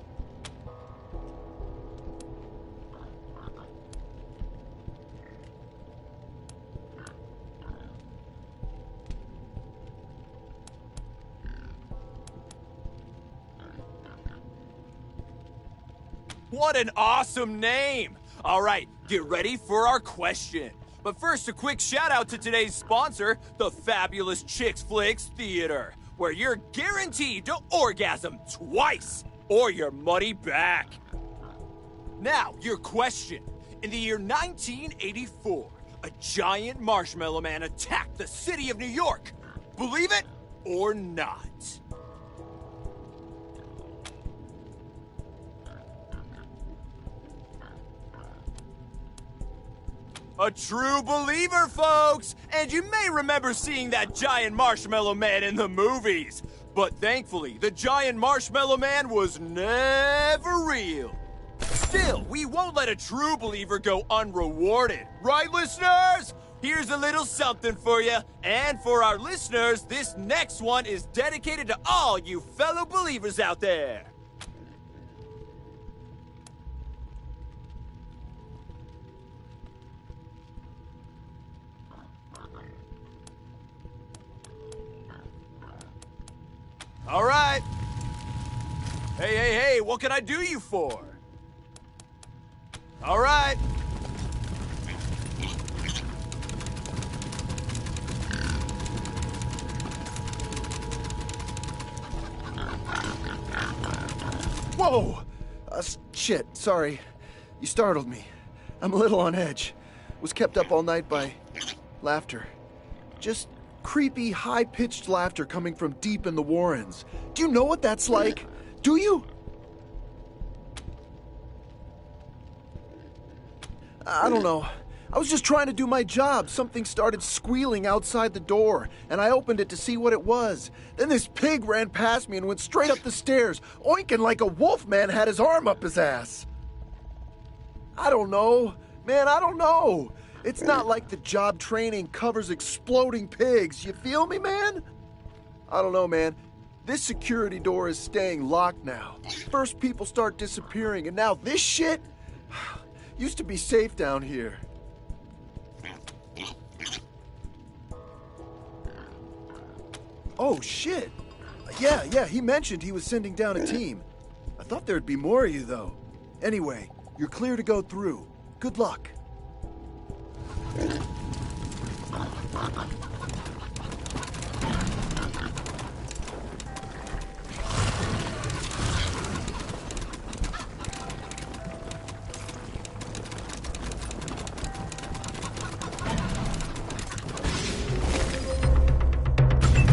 What an awesome name! All right, get ready for our question. But first, a quick shout out to today's sponsor, the fabulous Chicks Flicks Theater, where you're guaranteed to orgasm twice, or your money back. Now, your question. In the year 1984, a giant marshmallow man attacked the city of New York. Believe it or not? A true believer, folks! And you may remember seeing that giant marshmallow man in the movies. But thankfully, the giant marshmallow man was never real. Still, we won't let a true believer go unrewarded. Right, listeners? Here's a little something for you. And for our listeners, this next one is dedicated to all you fellow believers out there. All right. Hey, what can I do you for? All right. Whoa! Shit, sorry. You startled me. I'm a little on edge. Was kept up all night by laughter. Just creepy, high-pitched laughter coming from deep in the Warrens. Do you know what that's like? Do you? I don't know. I was just trying to do my job. Something started squealing outside the door, and I opened it to see what it was. Then this pig ran past me and went straight up the stairs, oinking like a wolf man had his arm up his ass. I don't know. Man, I don't know. It's not like the job training covers exploding pigs. You feel me, man? I don't know, man. This security door is staying locked now. First people start disappearing, and now this shit? Used to be safe down here. Oh, shit. Yeah, he mentioned he was sending down a team. I thought there'd be more of you, though. Anyway, you're clear to go through. Good luck.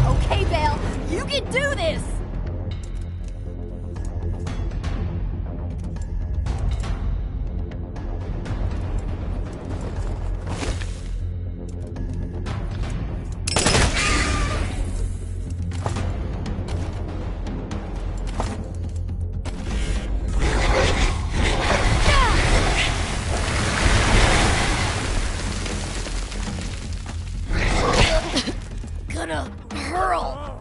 Okay, Belle, you can do this! Gonna hurl.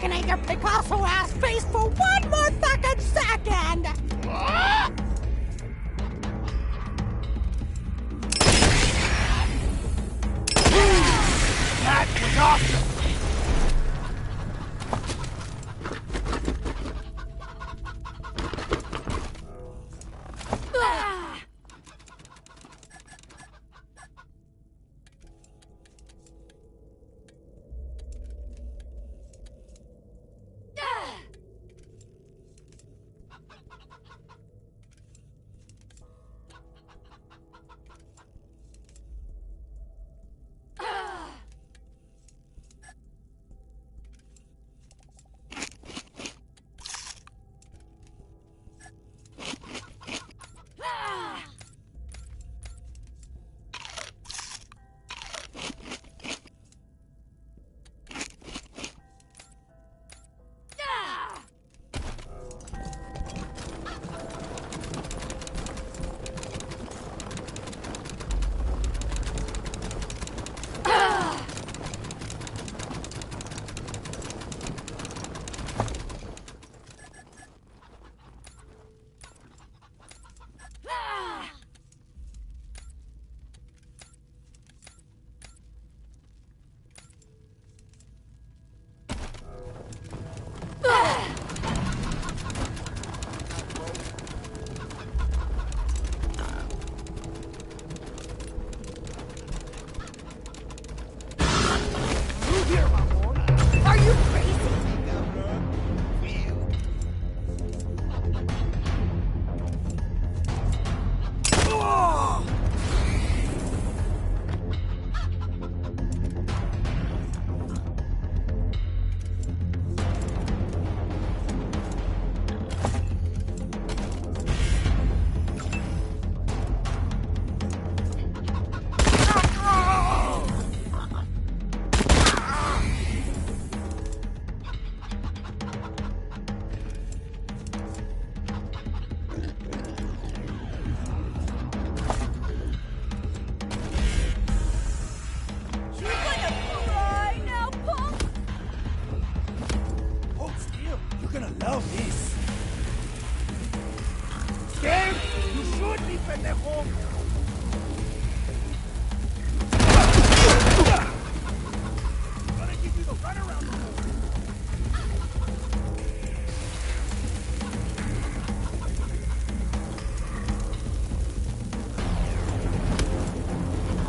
looking at your Picasso-ass face for one more fucking second! That was awesome!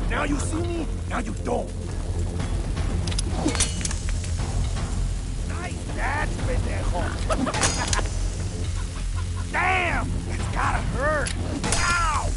Now you see me, now you don't. Nice dad, pendejo. Damn! That's gotta hurt. Ow!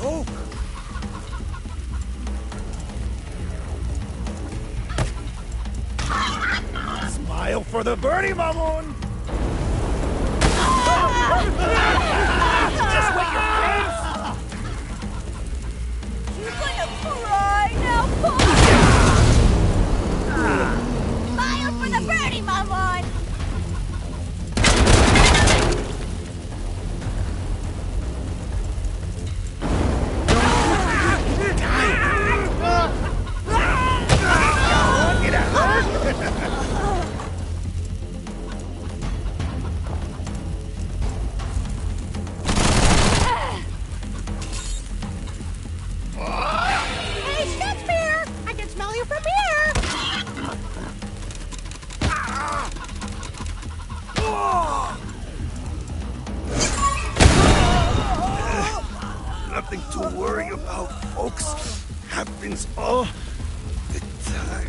joke. Smile for the birdie, Mamoon! Just wet your face! You're gonna cry now, Smile for the birdie, Mamon! Hey, Shakespeare! I can smell you from here! Nothing to worry about, folks. Happens all the time.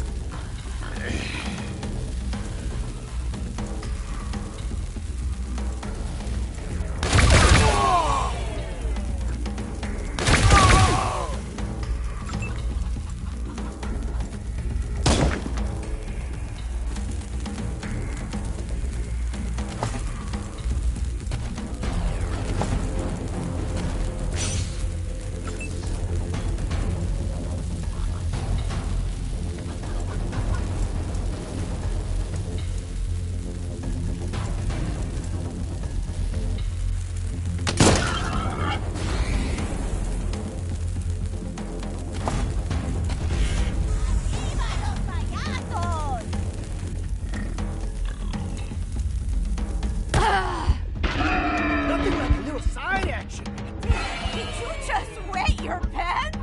Nothing like a little side action. Did you just wet your pants?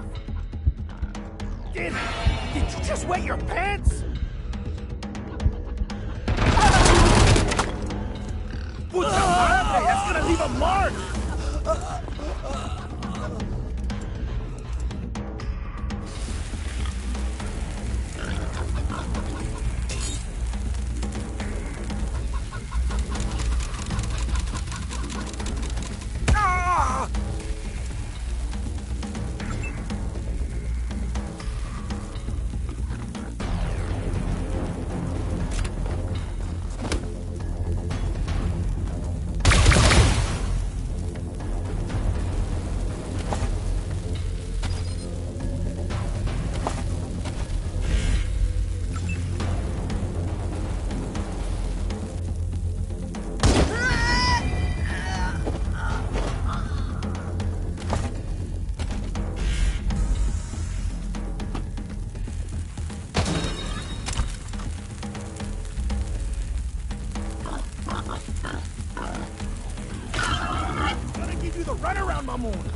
Did you just wet your pants? Puta madre, that's gonna leave a mark! Gonna give you the runaround, Mamoon!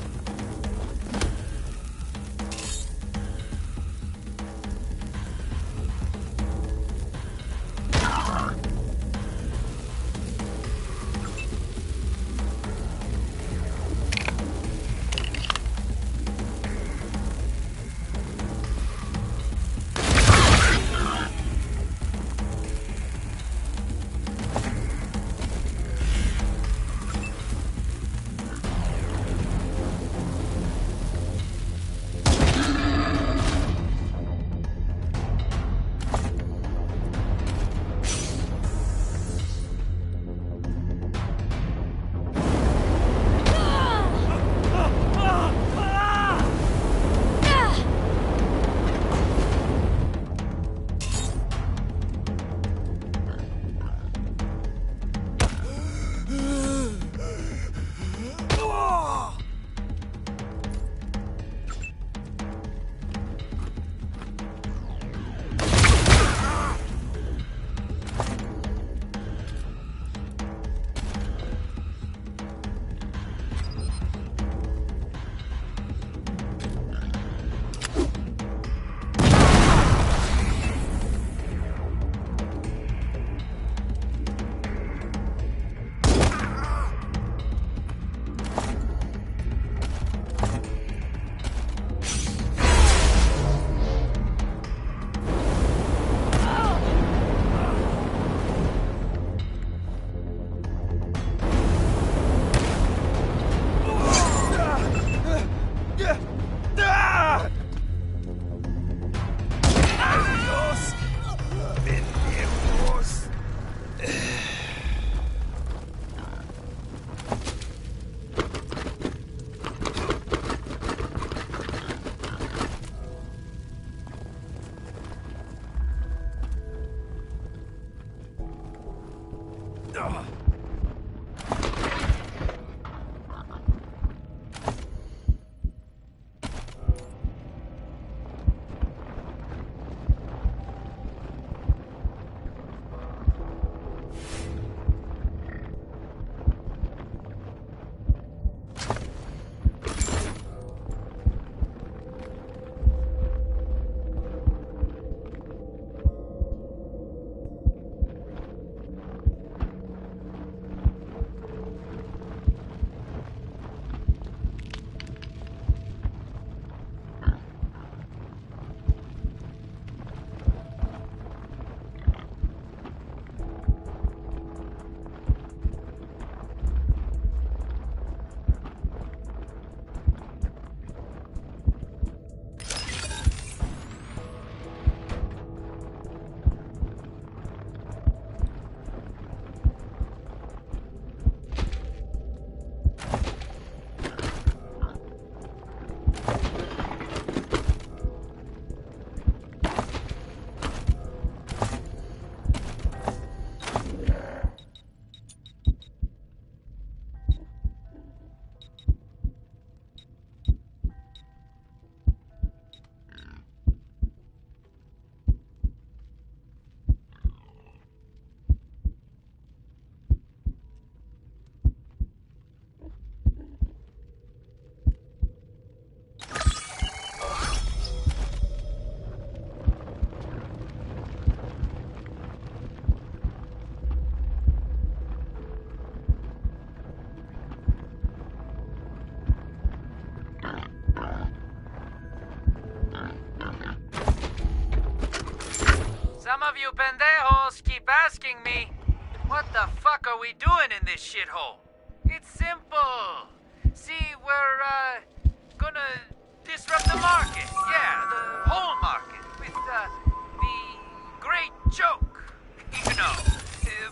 Some of you pendejos keep asking me, what the fuck are we doing in this shithole? It's simple. See, we're, gonna disrupt the market. Yeah, the whole market. With, the great joke. You know,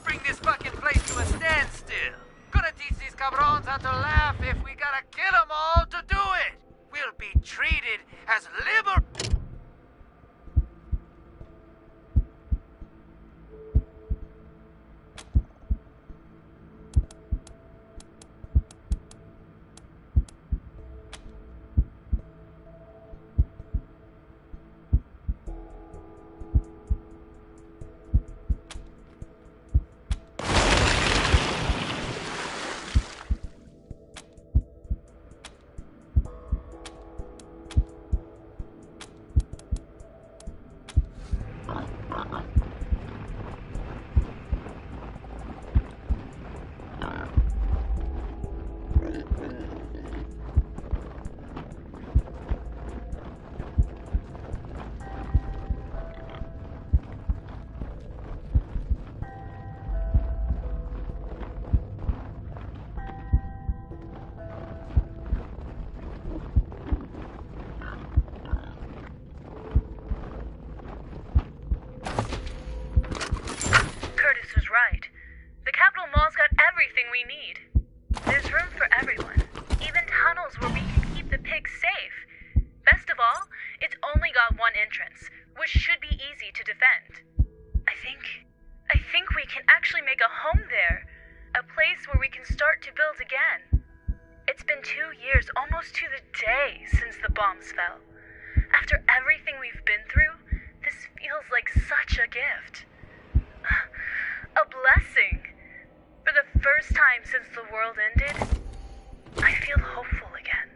bring this fucking place to a standstill. Gonna teach these cabrons how to laugh if we gotta kill them all to do it. We'll be treated as liber... Right. The Capitol Mall's got everything we need. There's room for everyone. Even tunnels where we can keep the pigs safe. Best of all, it's only got one entrance, which should be easy to defend. I think we can actually make a home there. A place where we can start to build again. It's been 2 years, almost to the day, since the bombs fell. After everything we've been through, this feels like such a gift. A blessing. For the first time since the world ended, I feel hopeful again.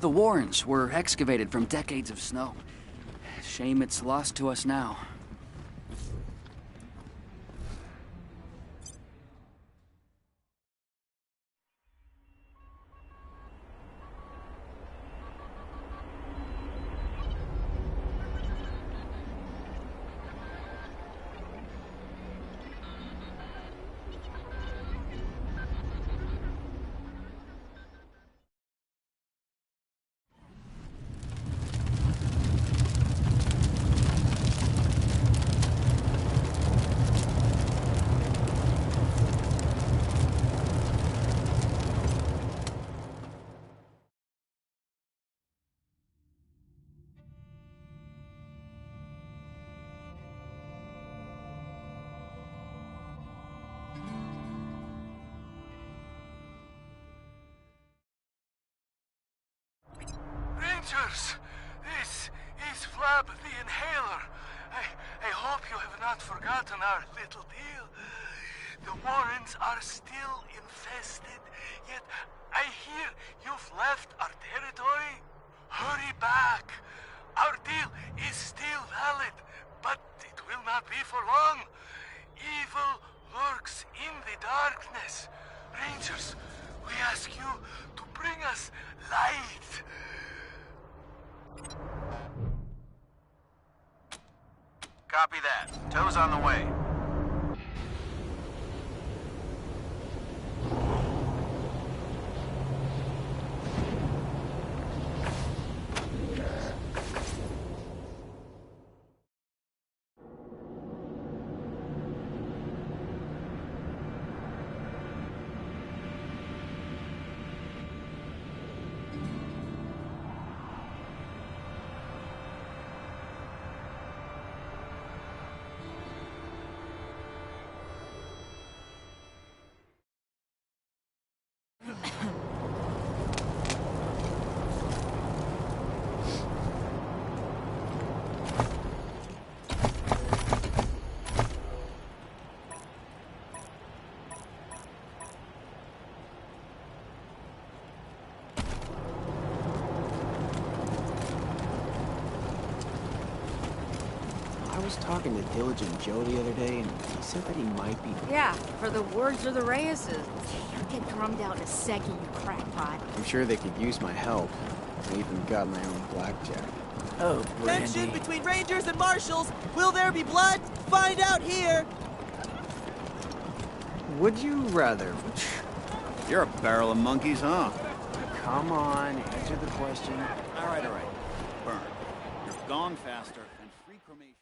The warrens were excavated from decades of snow. Shame it's lost to us now. Rangers, this is Flab the Inhaler. I hope you have not forgotten our little deal. The Warrens are still infested, yet I hear you've left our territory. Hurry back. Our deal is still valid, but it will not be for long. Evil lurks in the darkness. Rangers, we ask you to bring us light. Copy that. Tow's on the way. I was talking to Diligent Joe the other day, and he said that he might be... Yeah, for the words of the Reyes. You'll get drummed out in a second, you crackpot. I'm sure they could use my help. I even got my own blackjack. Oh, tension between Rangers and Marshals. Will there be blood? Find out here. Would you rather? You're a barrel of monkeys, huh? Come on, answer the question. All right. Burn. You're gone faster, and free cremation.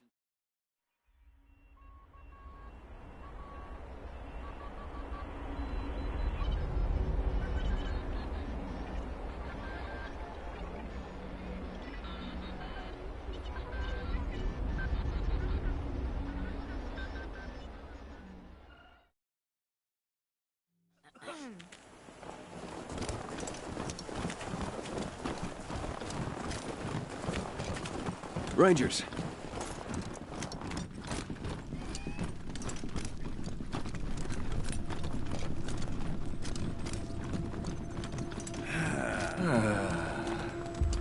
Rangers.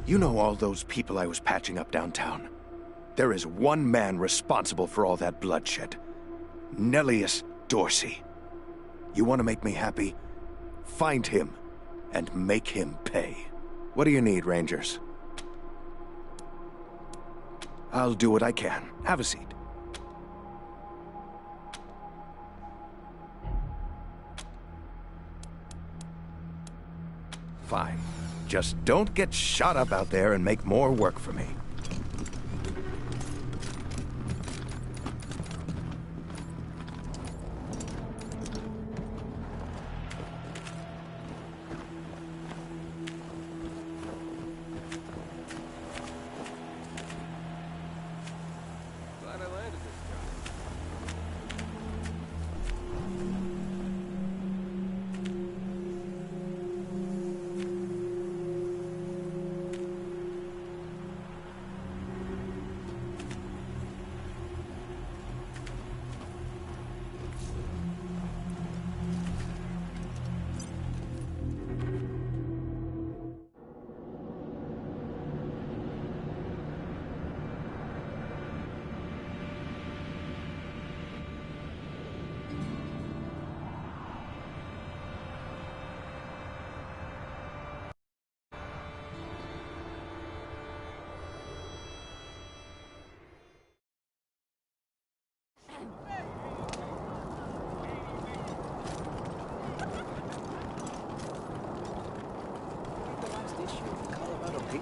You know all those people I was patching up downtown? There is one man responsible for all that bloodshed. Nellius Dorsey. You want to make me happy? Find him and make him pay. What do you need, Rangers? I'll do what I can. Have a seat. Fine. Just don't get shot up out there and make more work for me.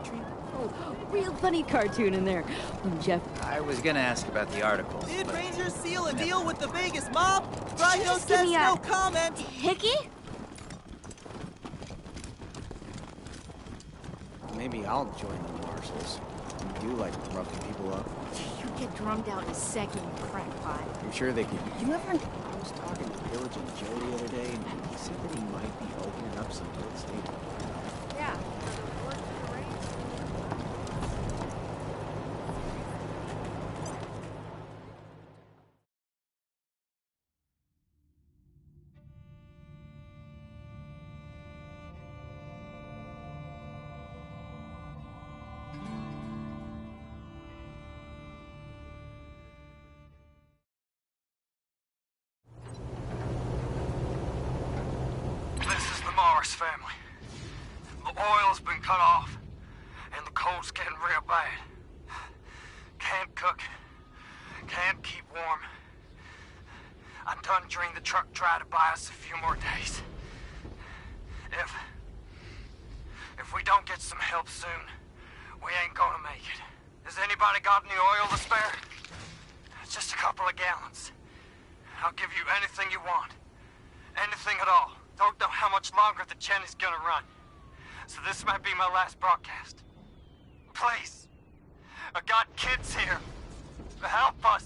Tree? Oh, real funny cartoon in there. Jeff. I was gonna ask about the articles. Did but... Rangers seal a deal with the Vegas mob? Rhino Just give says me no a comment. Hickey? Maybe I'll join the marshals. You do like roughing people up. You get drummed out in a second, you crackpot. I'm sure they could. You ever? I was talking to Diligent Joe the other day, and he said that he might be opening up some real estate. Yeah. This is the Morris family. The oil's been cut off, and the cold's getting real bad. Can't cook, can't keep warm. I done drained the truck dry to buy us a few more days. If we don't get some help soon, we ain't gonna make it. Has anybody got any oil to spare? Just a couple of gallons. I'll give you anything you want. Anything at all. Don't know how much longer the Jenny's gonna run. So this might be my last broadcast. Please. I got kids here. Help us.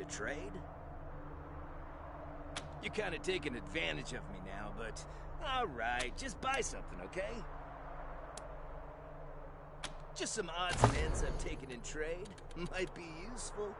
Trade? You're kind of taking advantage of me now, but alright, just buy something, okay? Just some odds and ends I've taken in trade. Might be useful.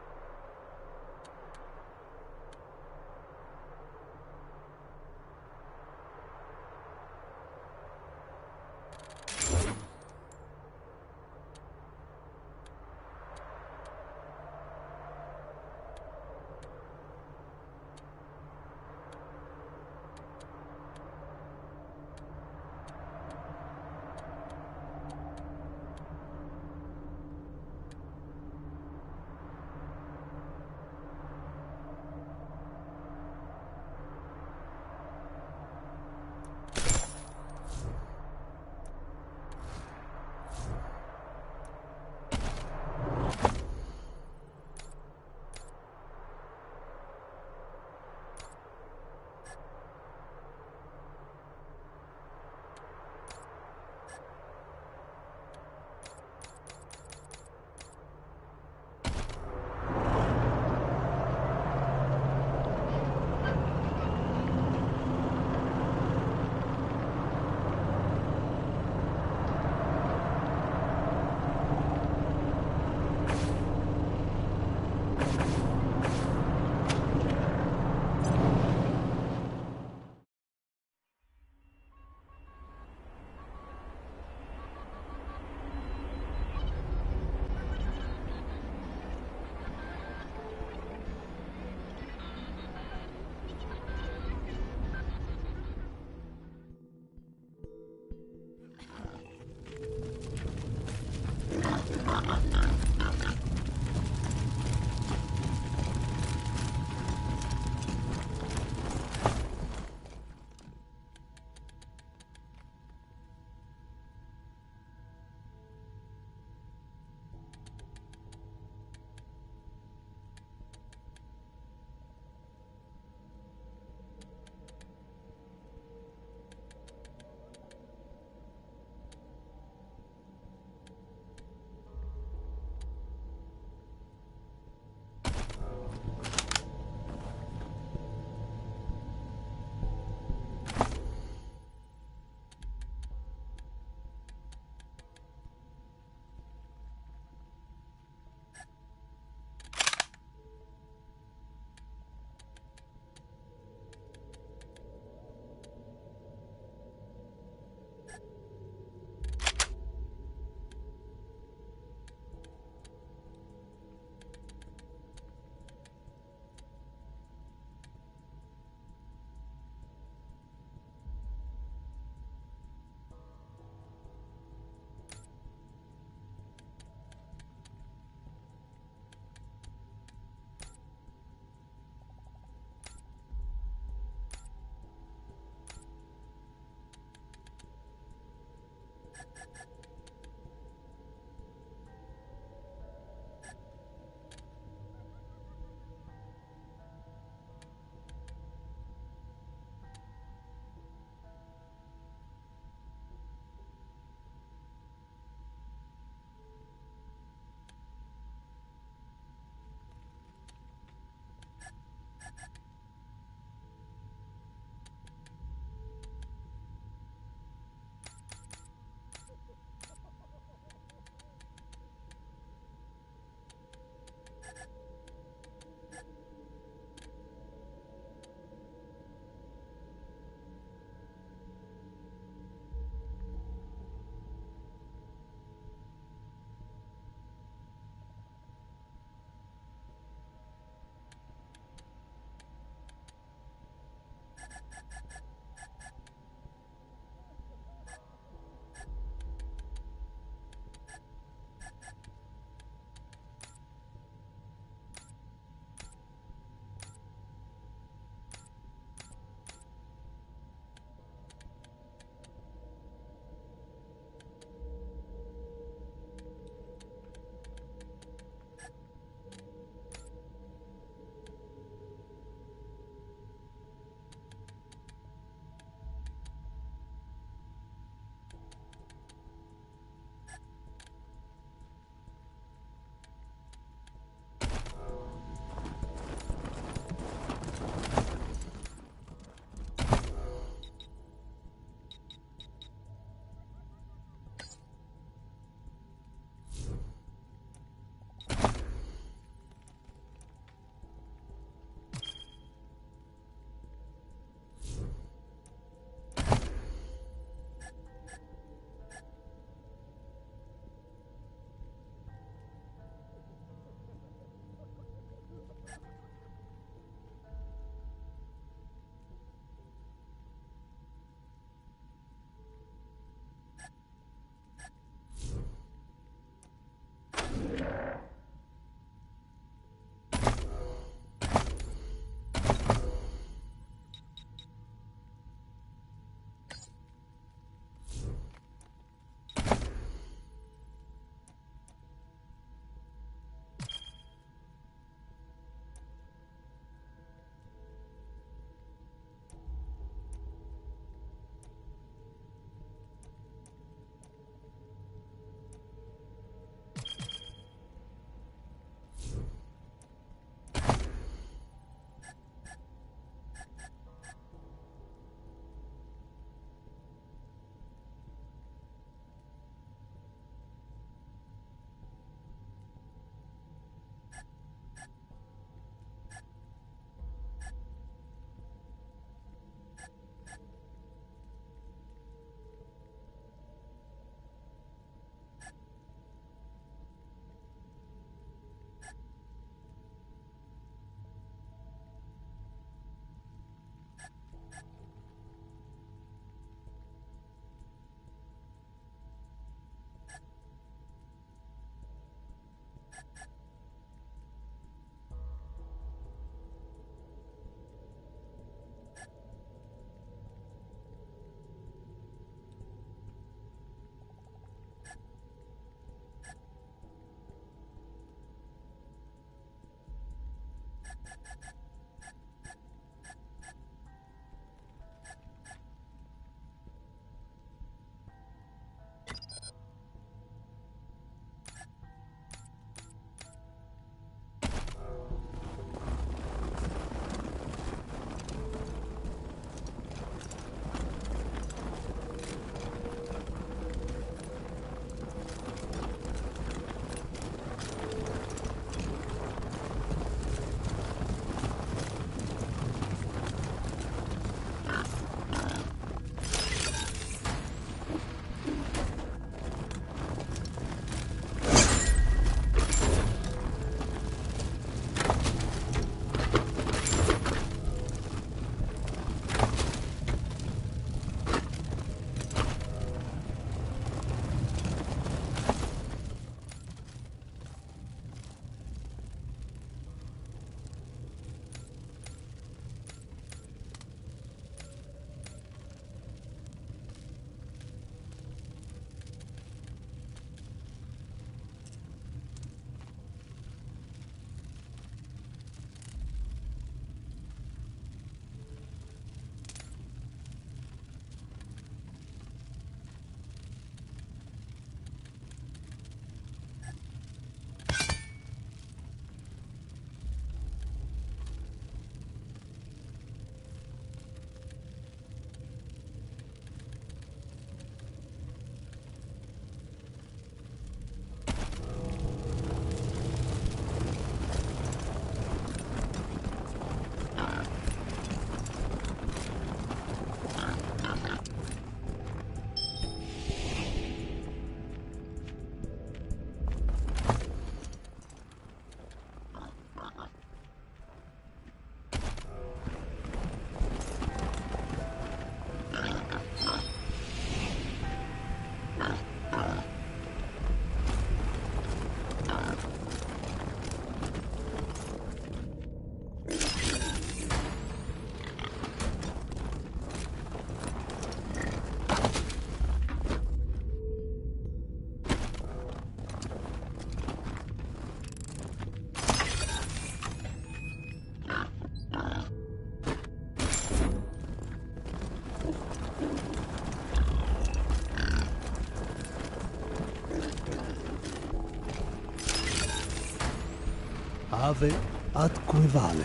Ave atque vale.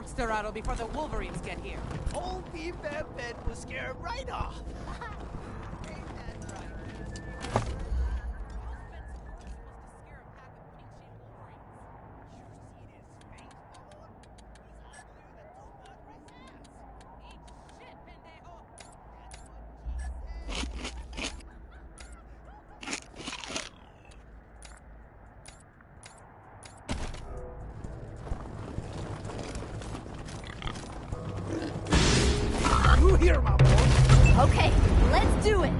corpse to rattle before the Wolverines get here. Old Beef Bad Ben will scare him right off. You hear my voice? Okay, let's do it.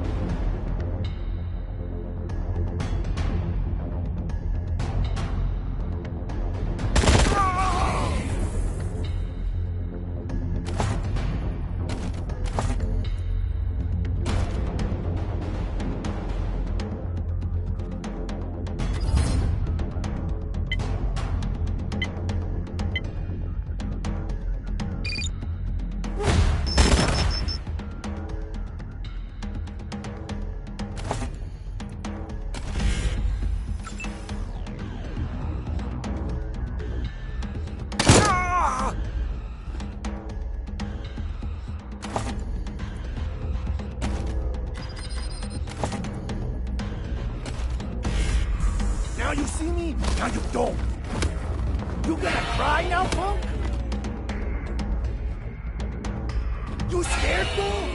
Now you see me, now you don't. You gonna cry now, punk? You scared, fool?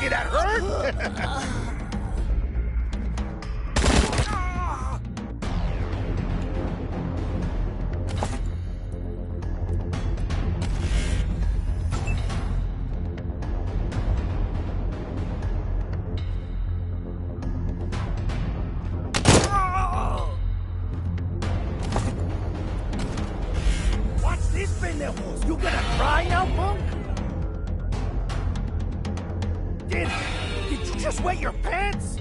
Did that hurt? Watch this, pendejos! You gonna cry now, punk? Did you just wet your pants?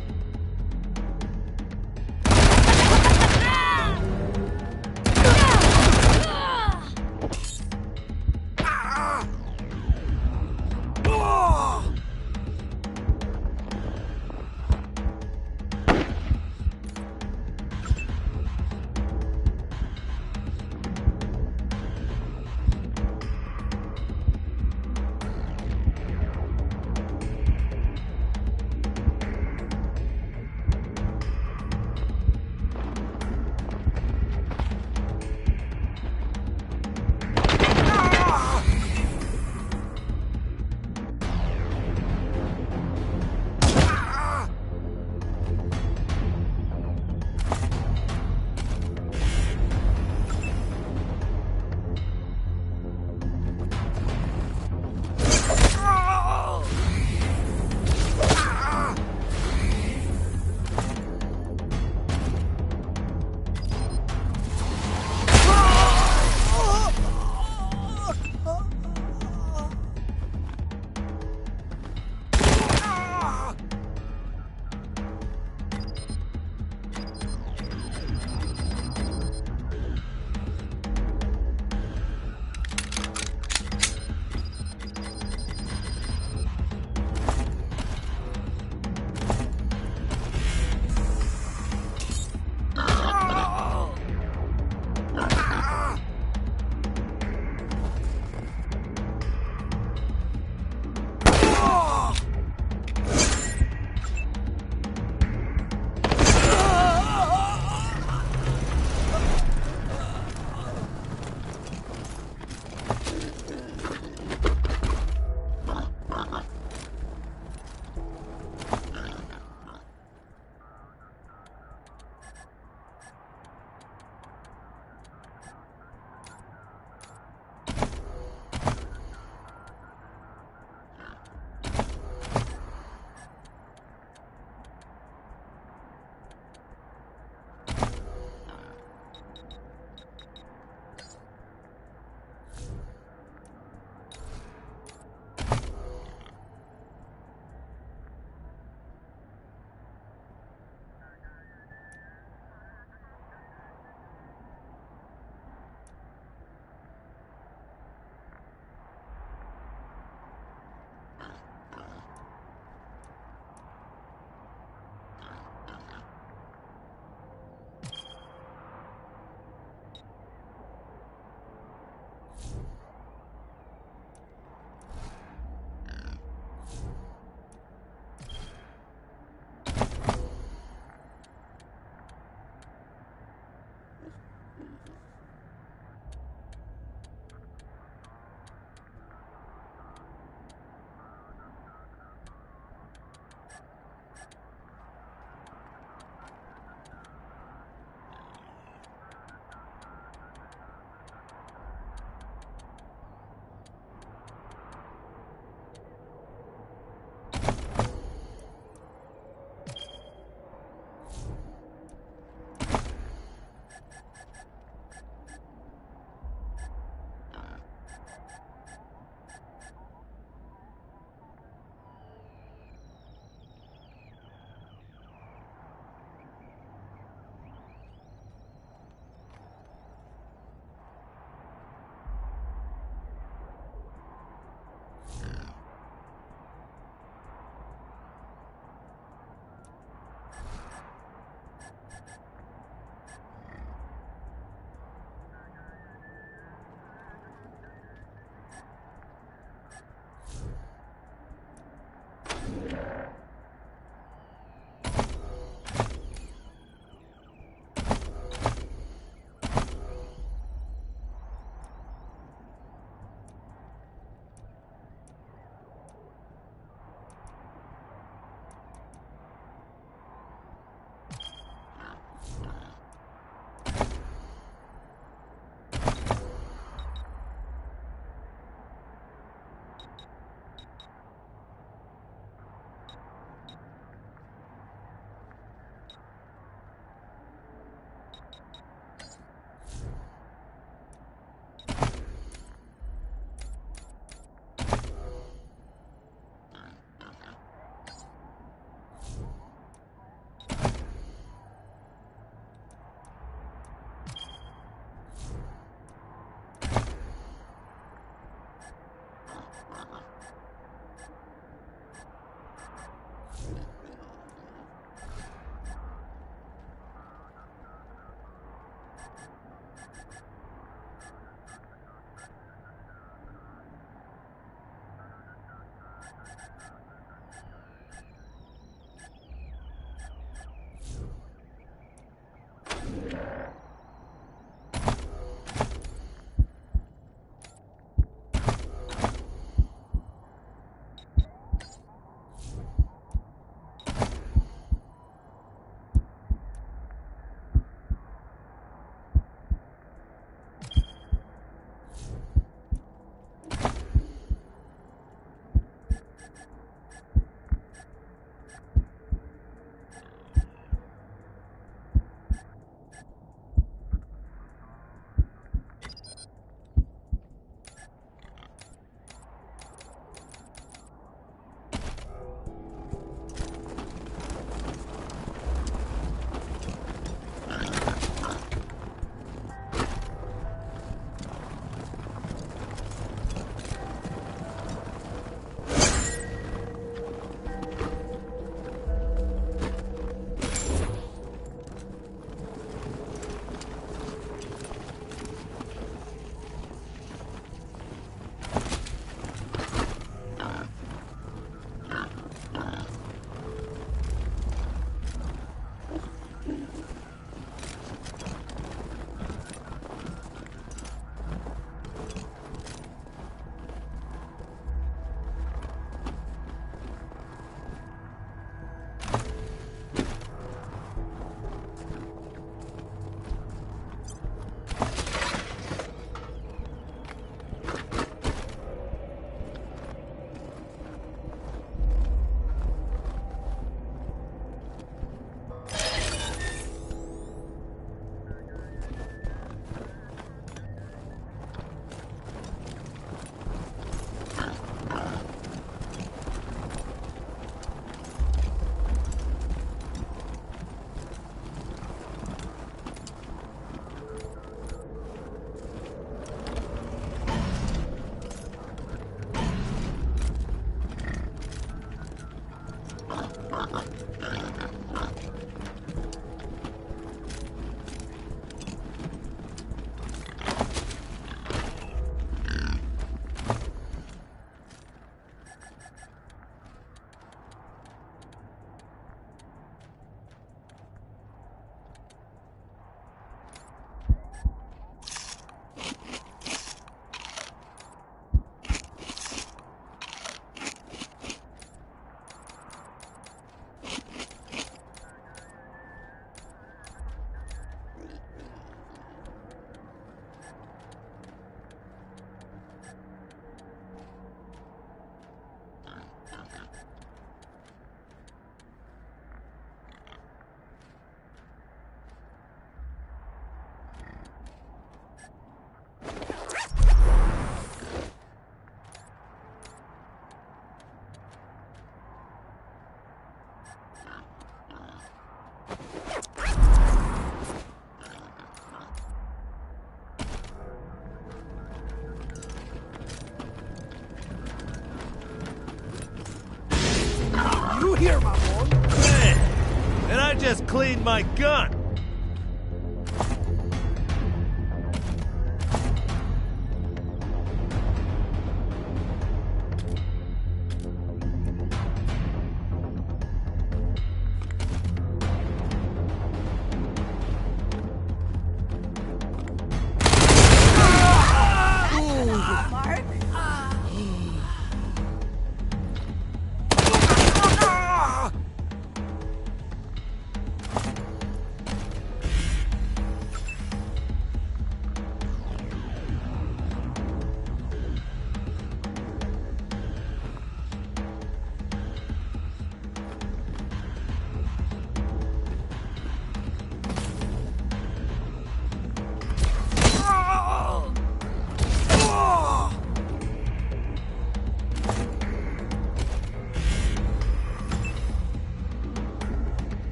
just cleaned my gun.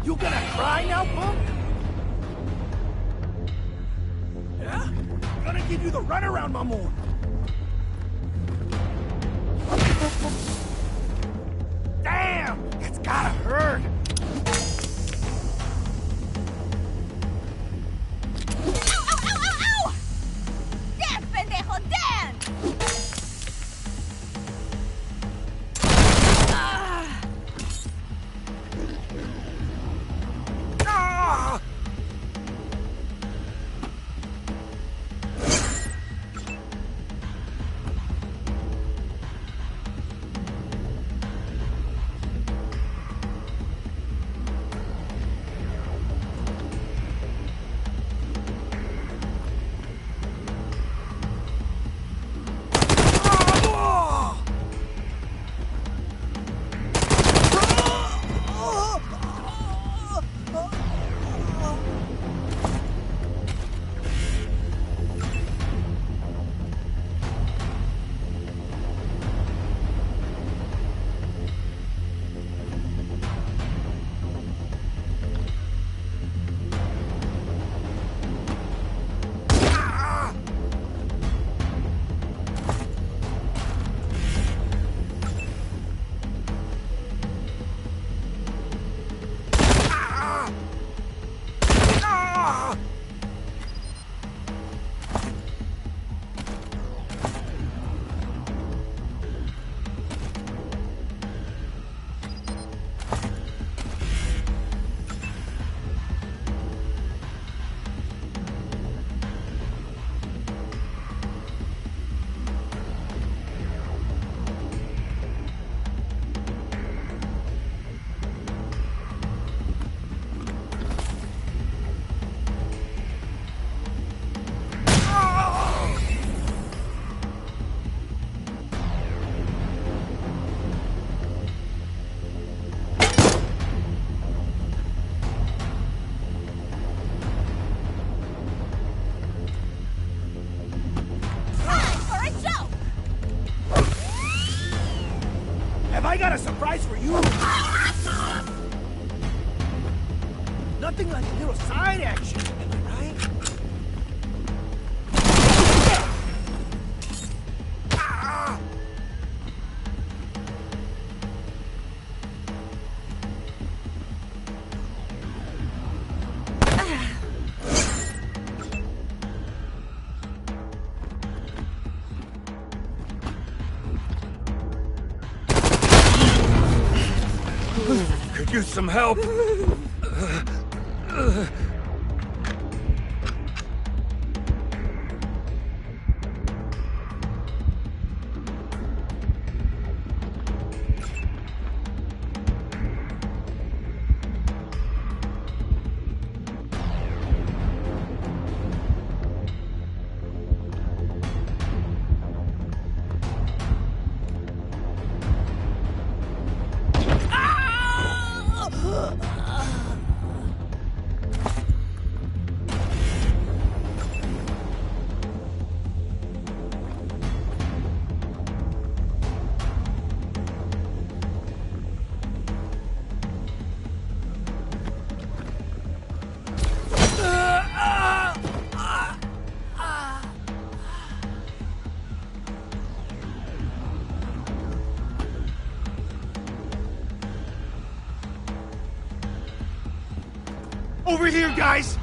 You gonna cry now, punk? Yeah? Gonna give you the runaround, my mon. Damn! That's gotta hurt! Ow! Dan, pendejo, Dan! I got a surprise for you. Nothing like a little side action, am I right? Could use some help. Over here, guys!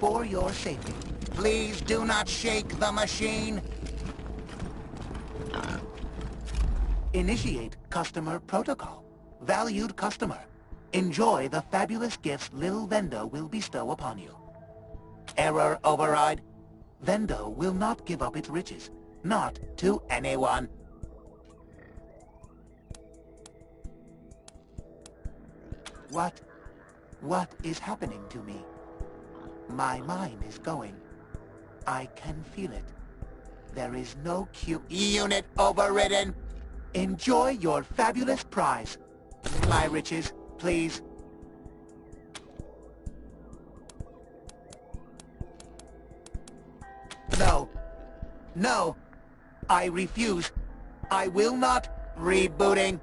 For your safety, please do not shake the machine. Initiate customer protocol. Valued customer, enjoy the fabulous gifts Lil Vendo will bestow upon you. Error override. Vendo will not give up its riches. Not to anyone. What is happening to me? My mind is going. I can feel it. There is no cue. Unit overridden. Enjoy your fabulous prize. My riches, please. No. No. I refuse. I will not. Rebooting.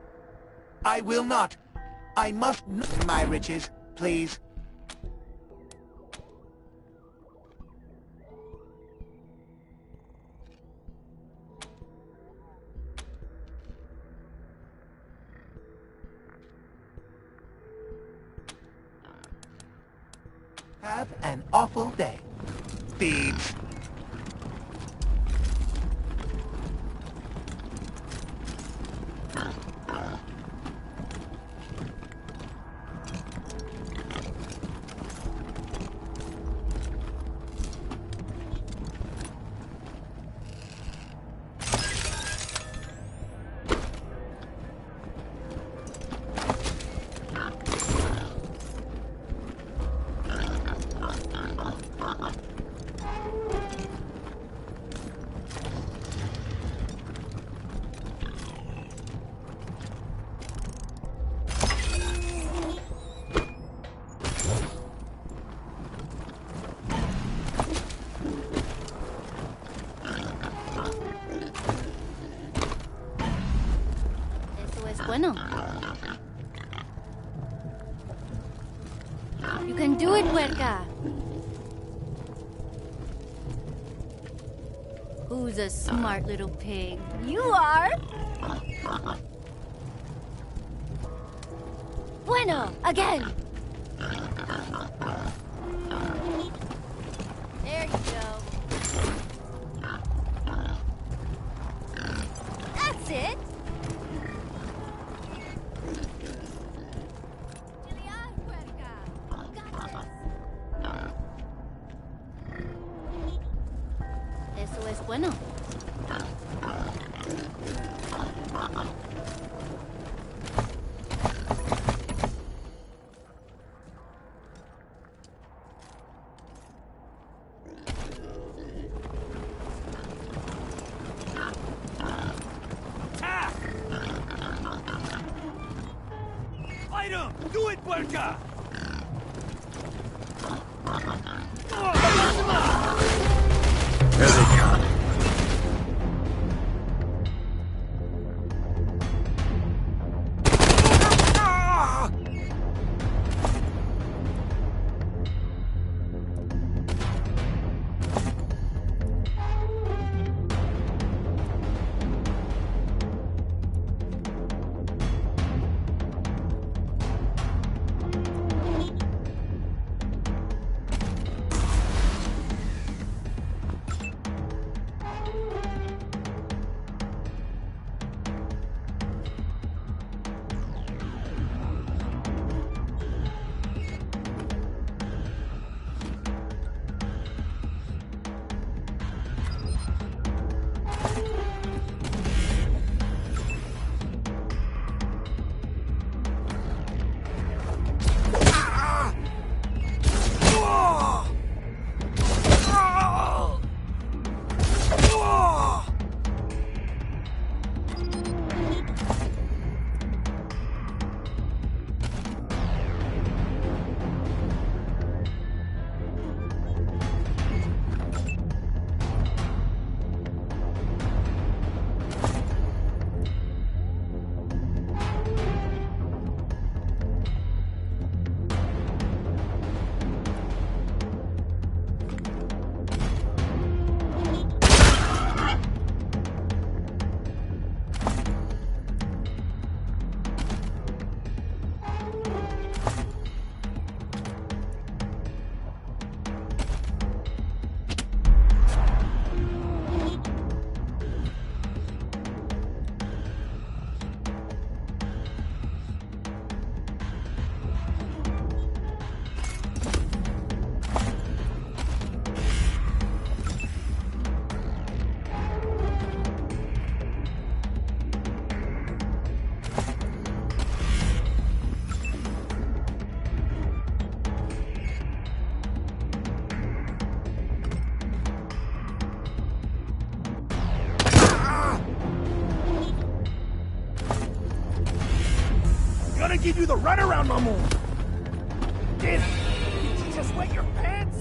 I will not. I must. My riches, please. Have an awful day. Thieves. Bueno. You can do it, Puerca. Who's a smart little pig? You are. Bueno, again. There you go. That's it. Eso es bueno. Fight him! Do it, Puerca! There they come. Gonna give you the runaround, Mamoon! Did you just wet your pants?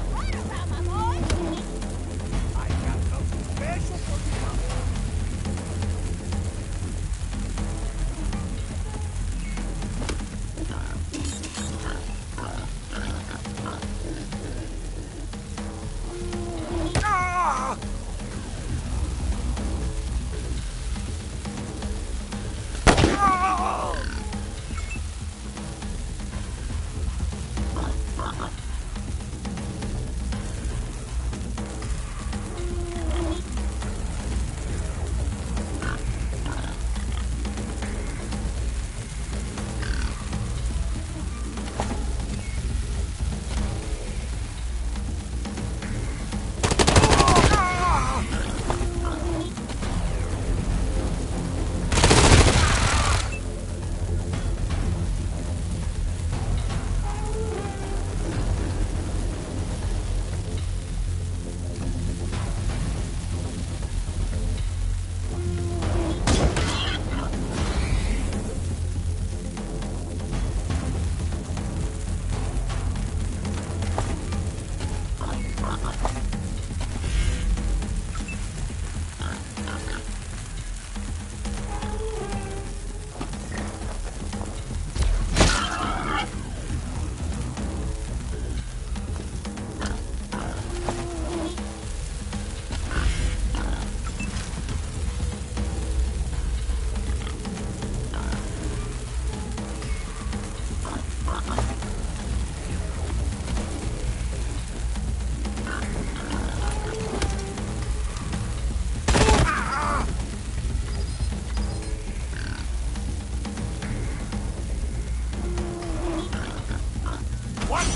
Runaround, my boy! I got something special for you, Mamoon!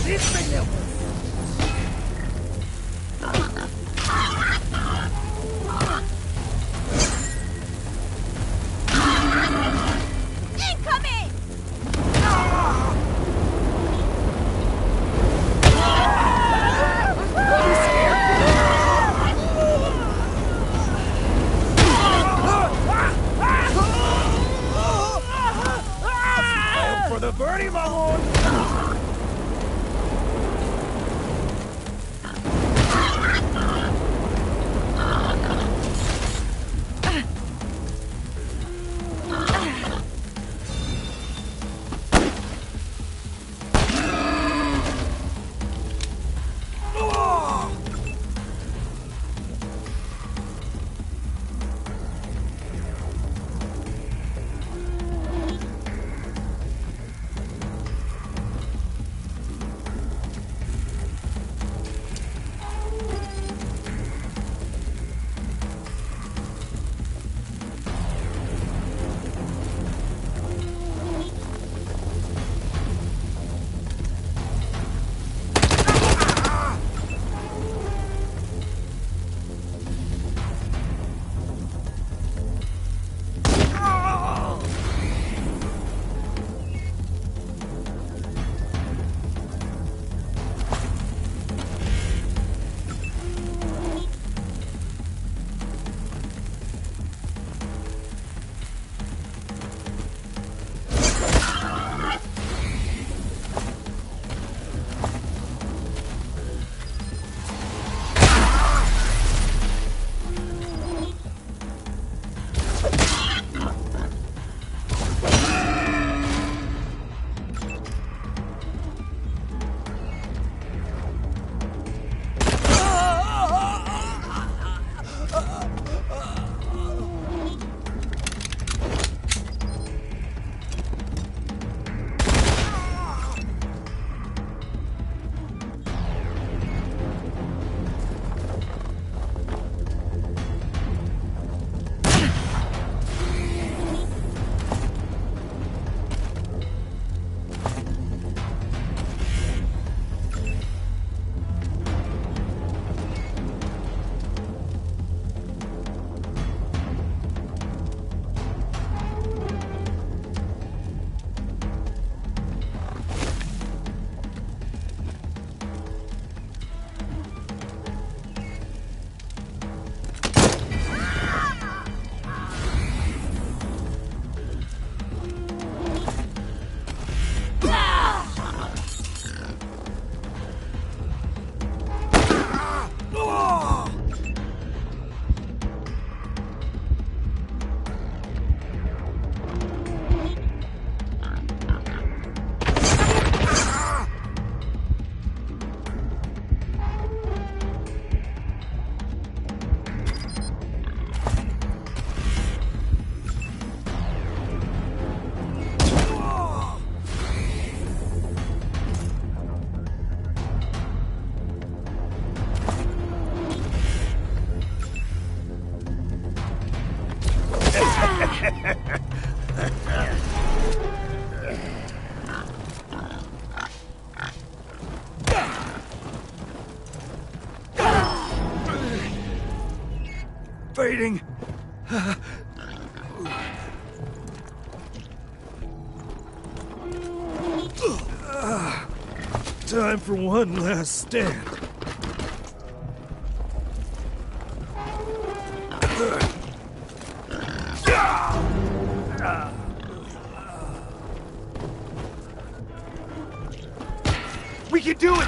Incoming! For the birdie, my lord! Fading. Time for one last stand. We can do it!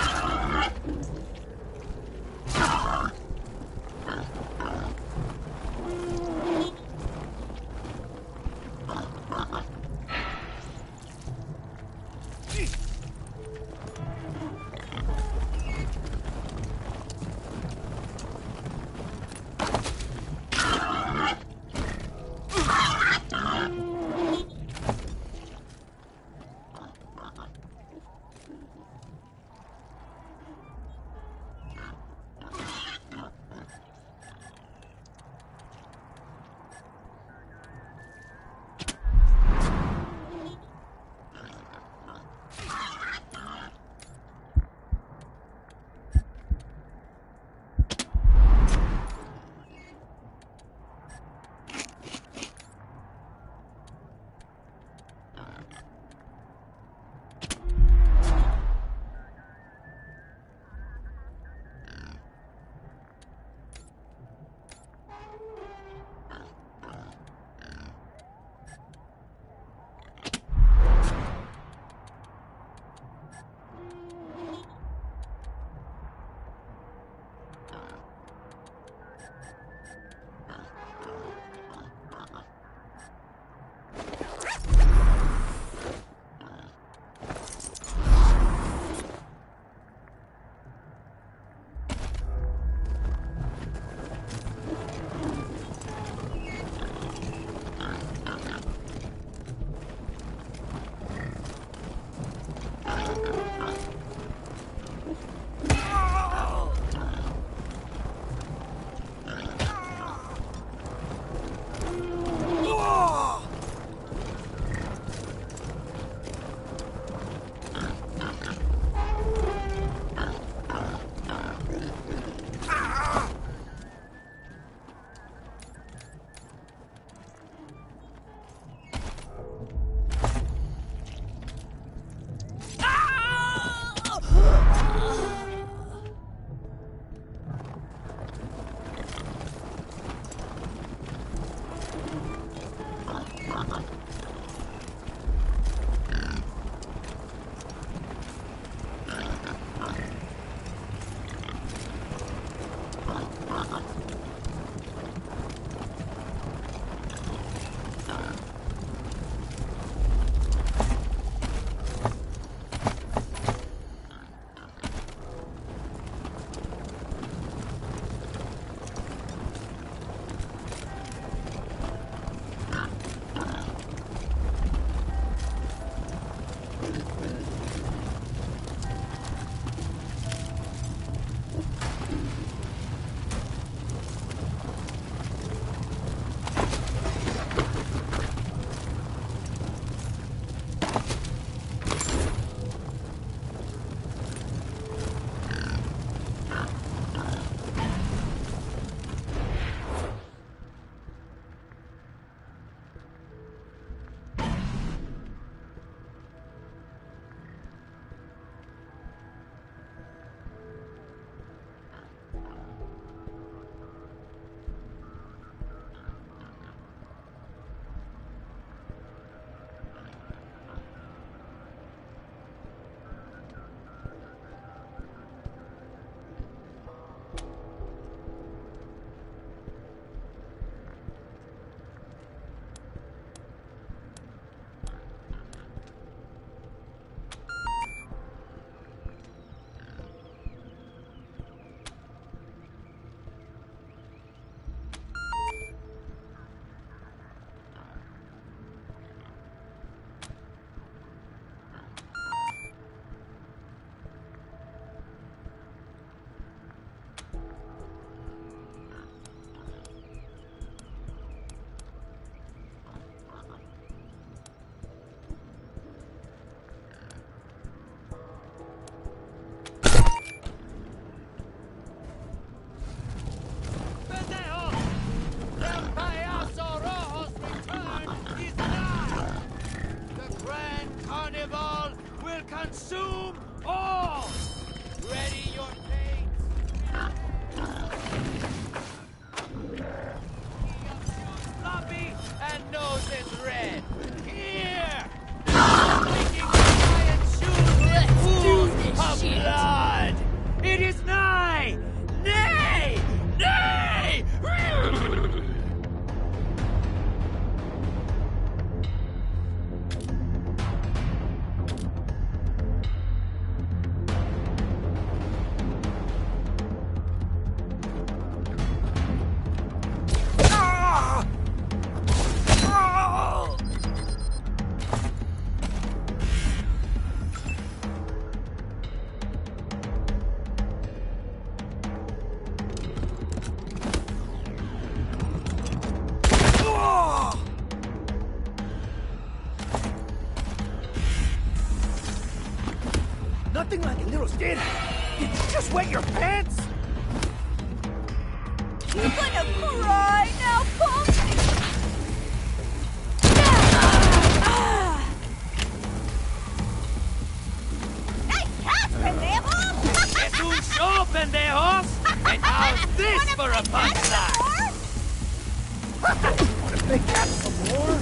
consume all! Ready your paints! Floppy and nose is red. Here! Making giant shoes with ooze of blood! It is nigh! Nay! Nay! Nothing like a little skin. Did you just wet your pants? You gonna cry now, punk? Nice catch, pendejo! Es un show, pendejos! And how's this for a punchline? Wanna play catch some more?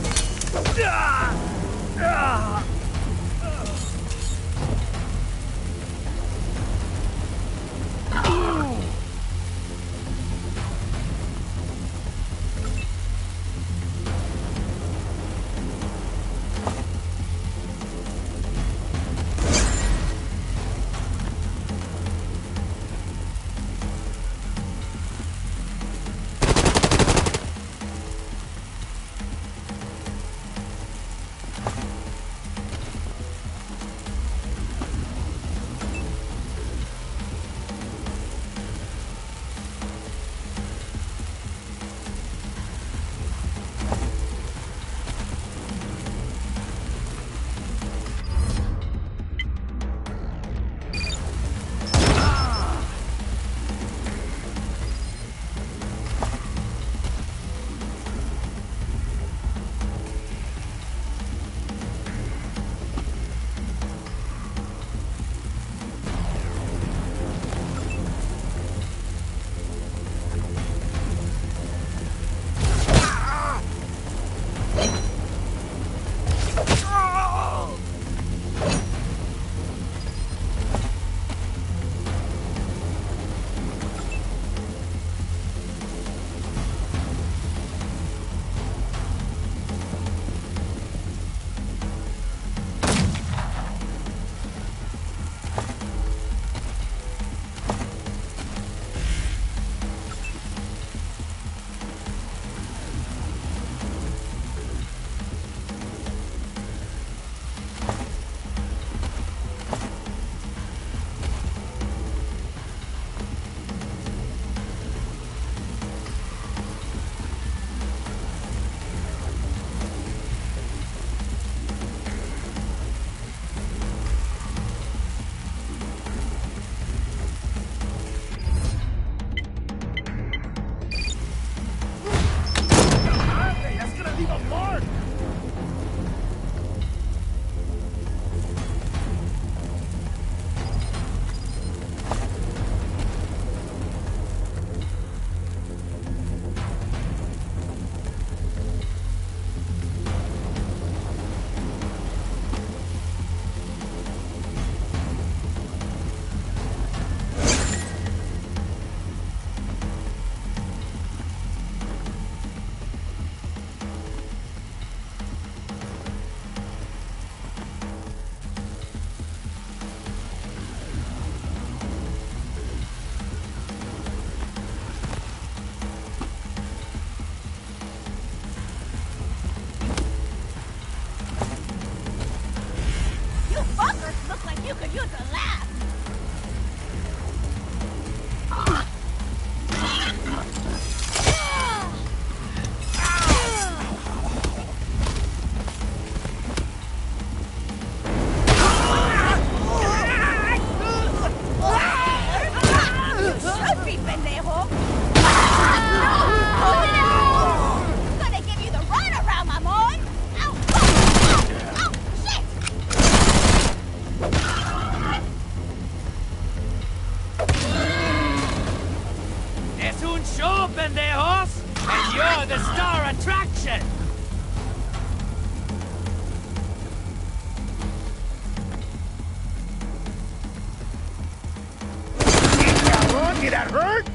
hurt?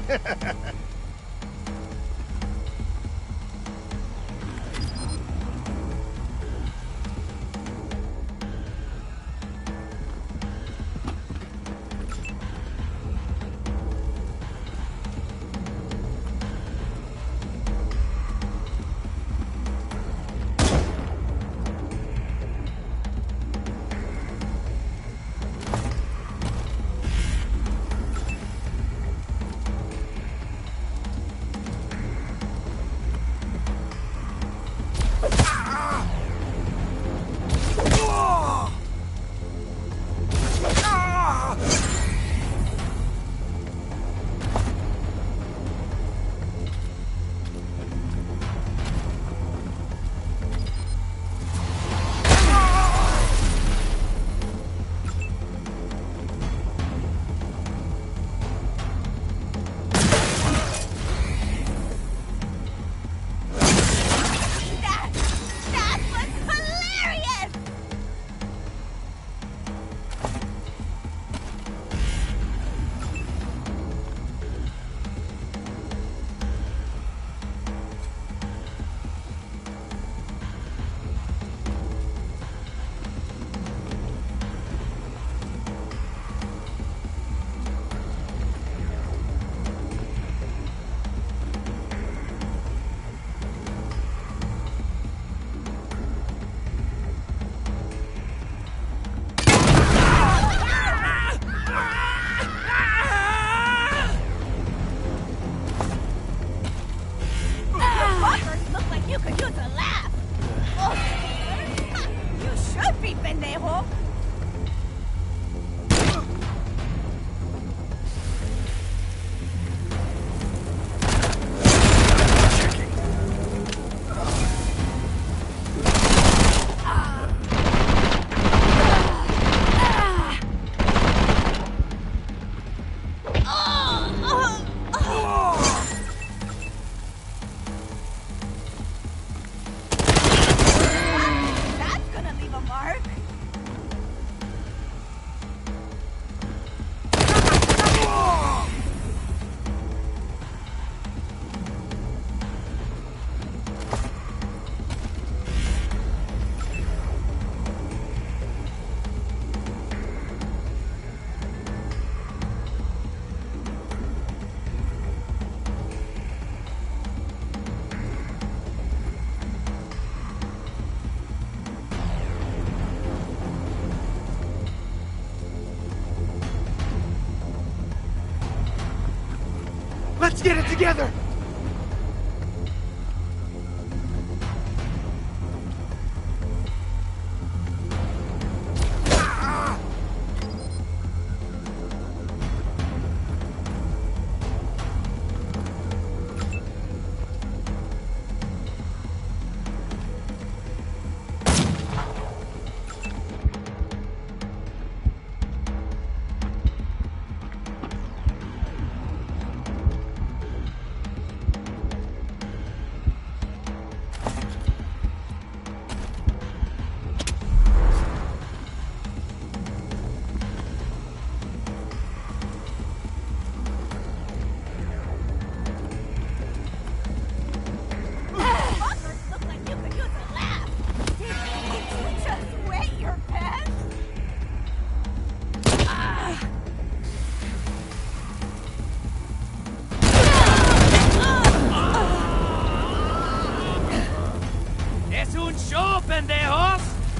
Let's get it together!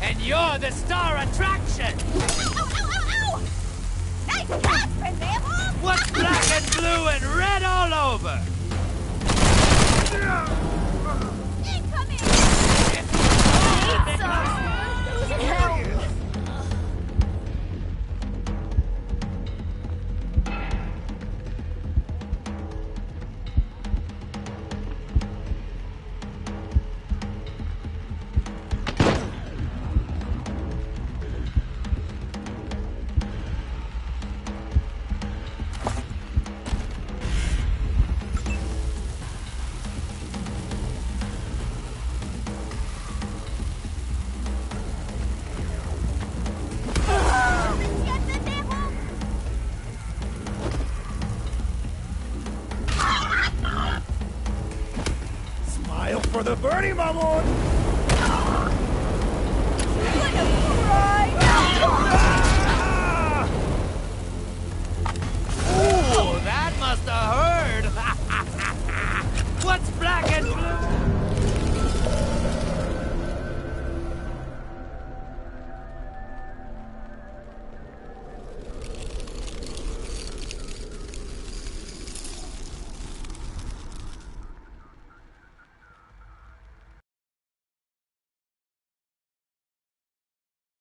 And you're the star attraction! Ow, ow, ow, ow! Nice catch, pendejo! What's black and blue and red all over? Incoming! for the birdie, Mamon! What a ride!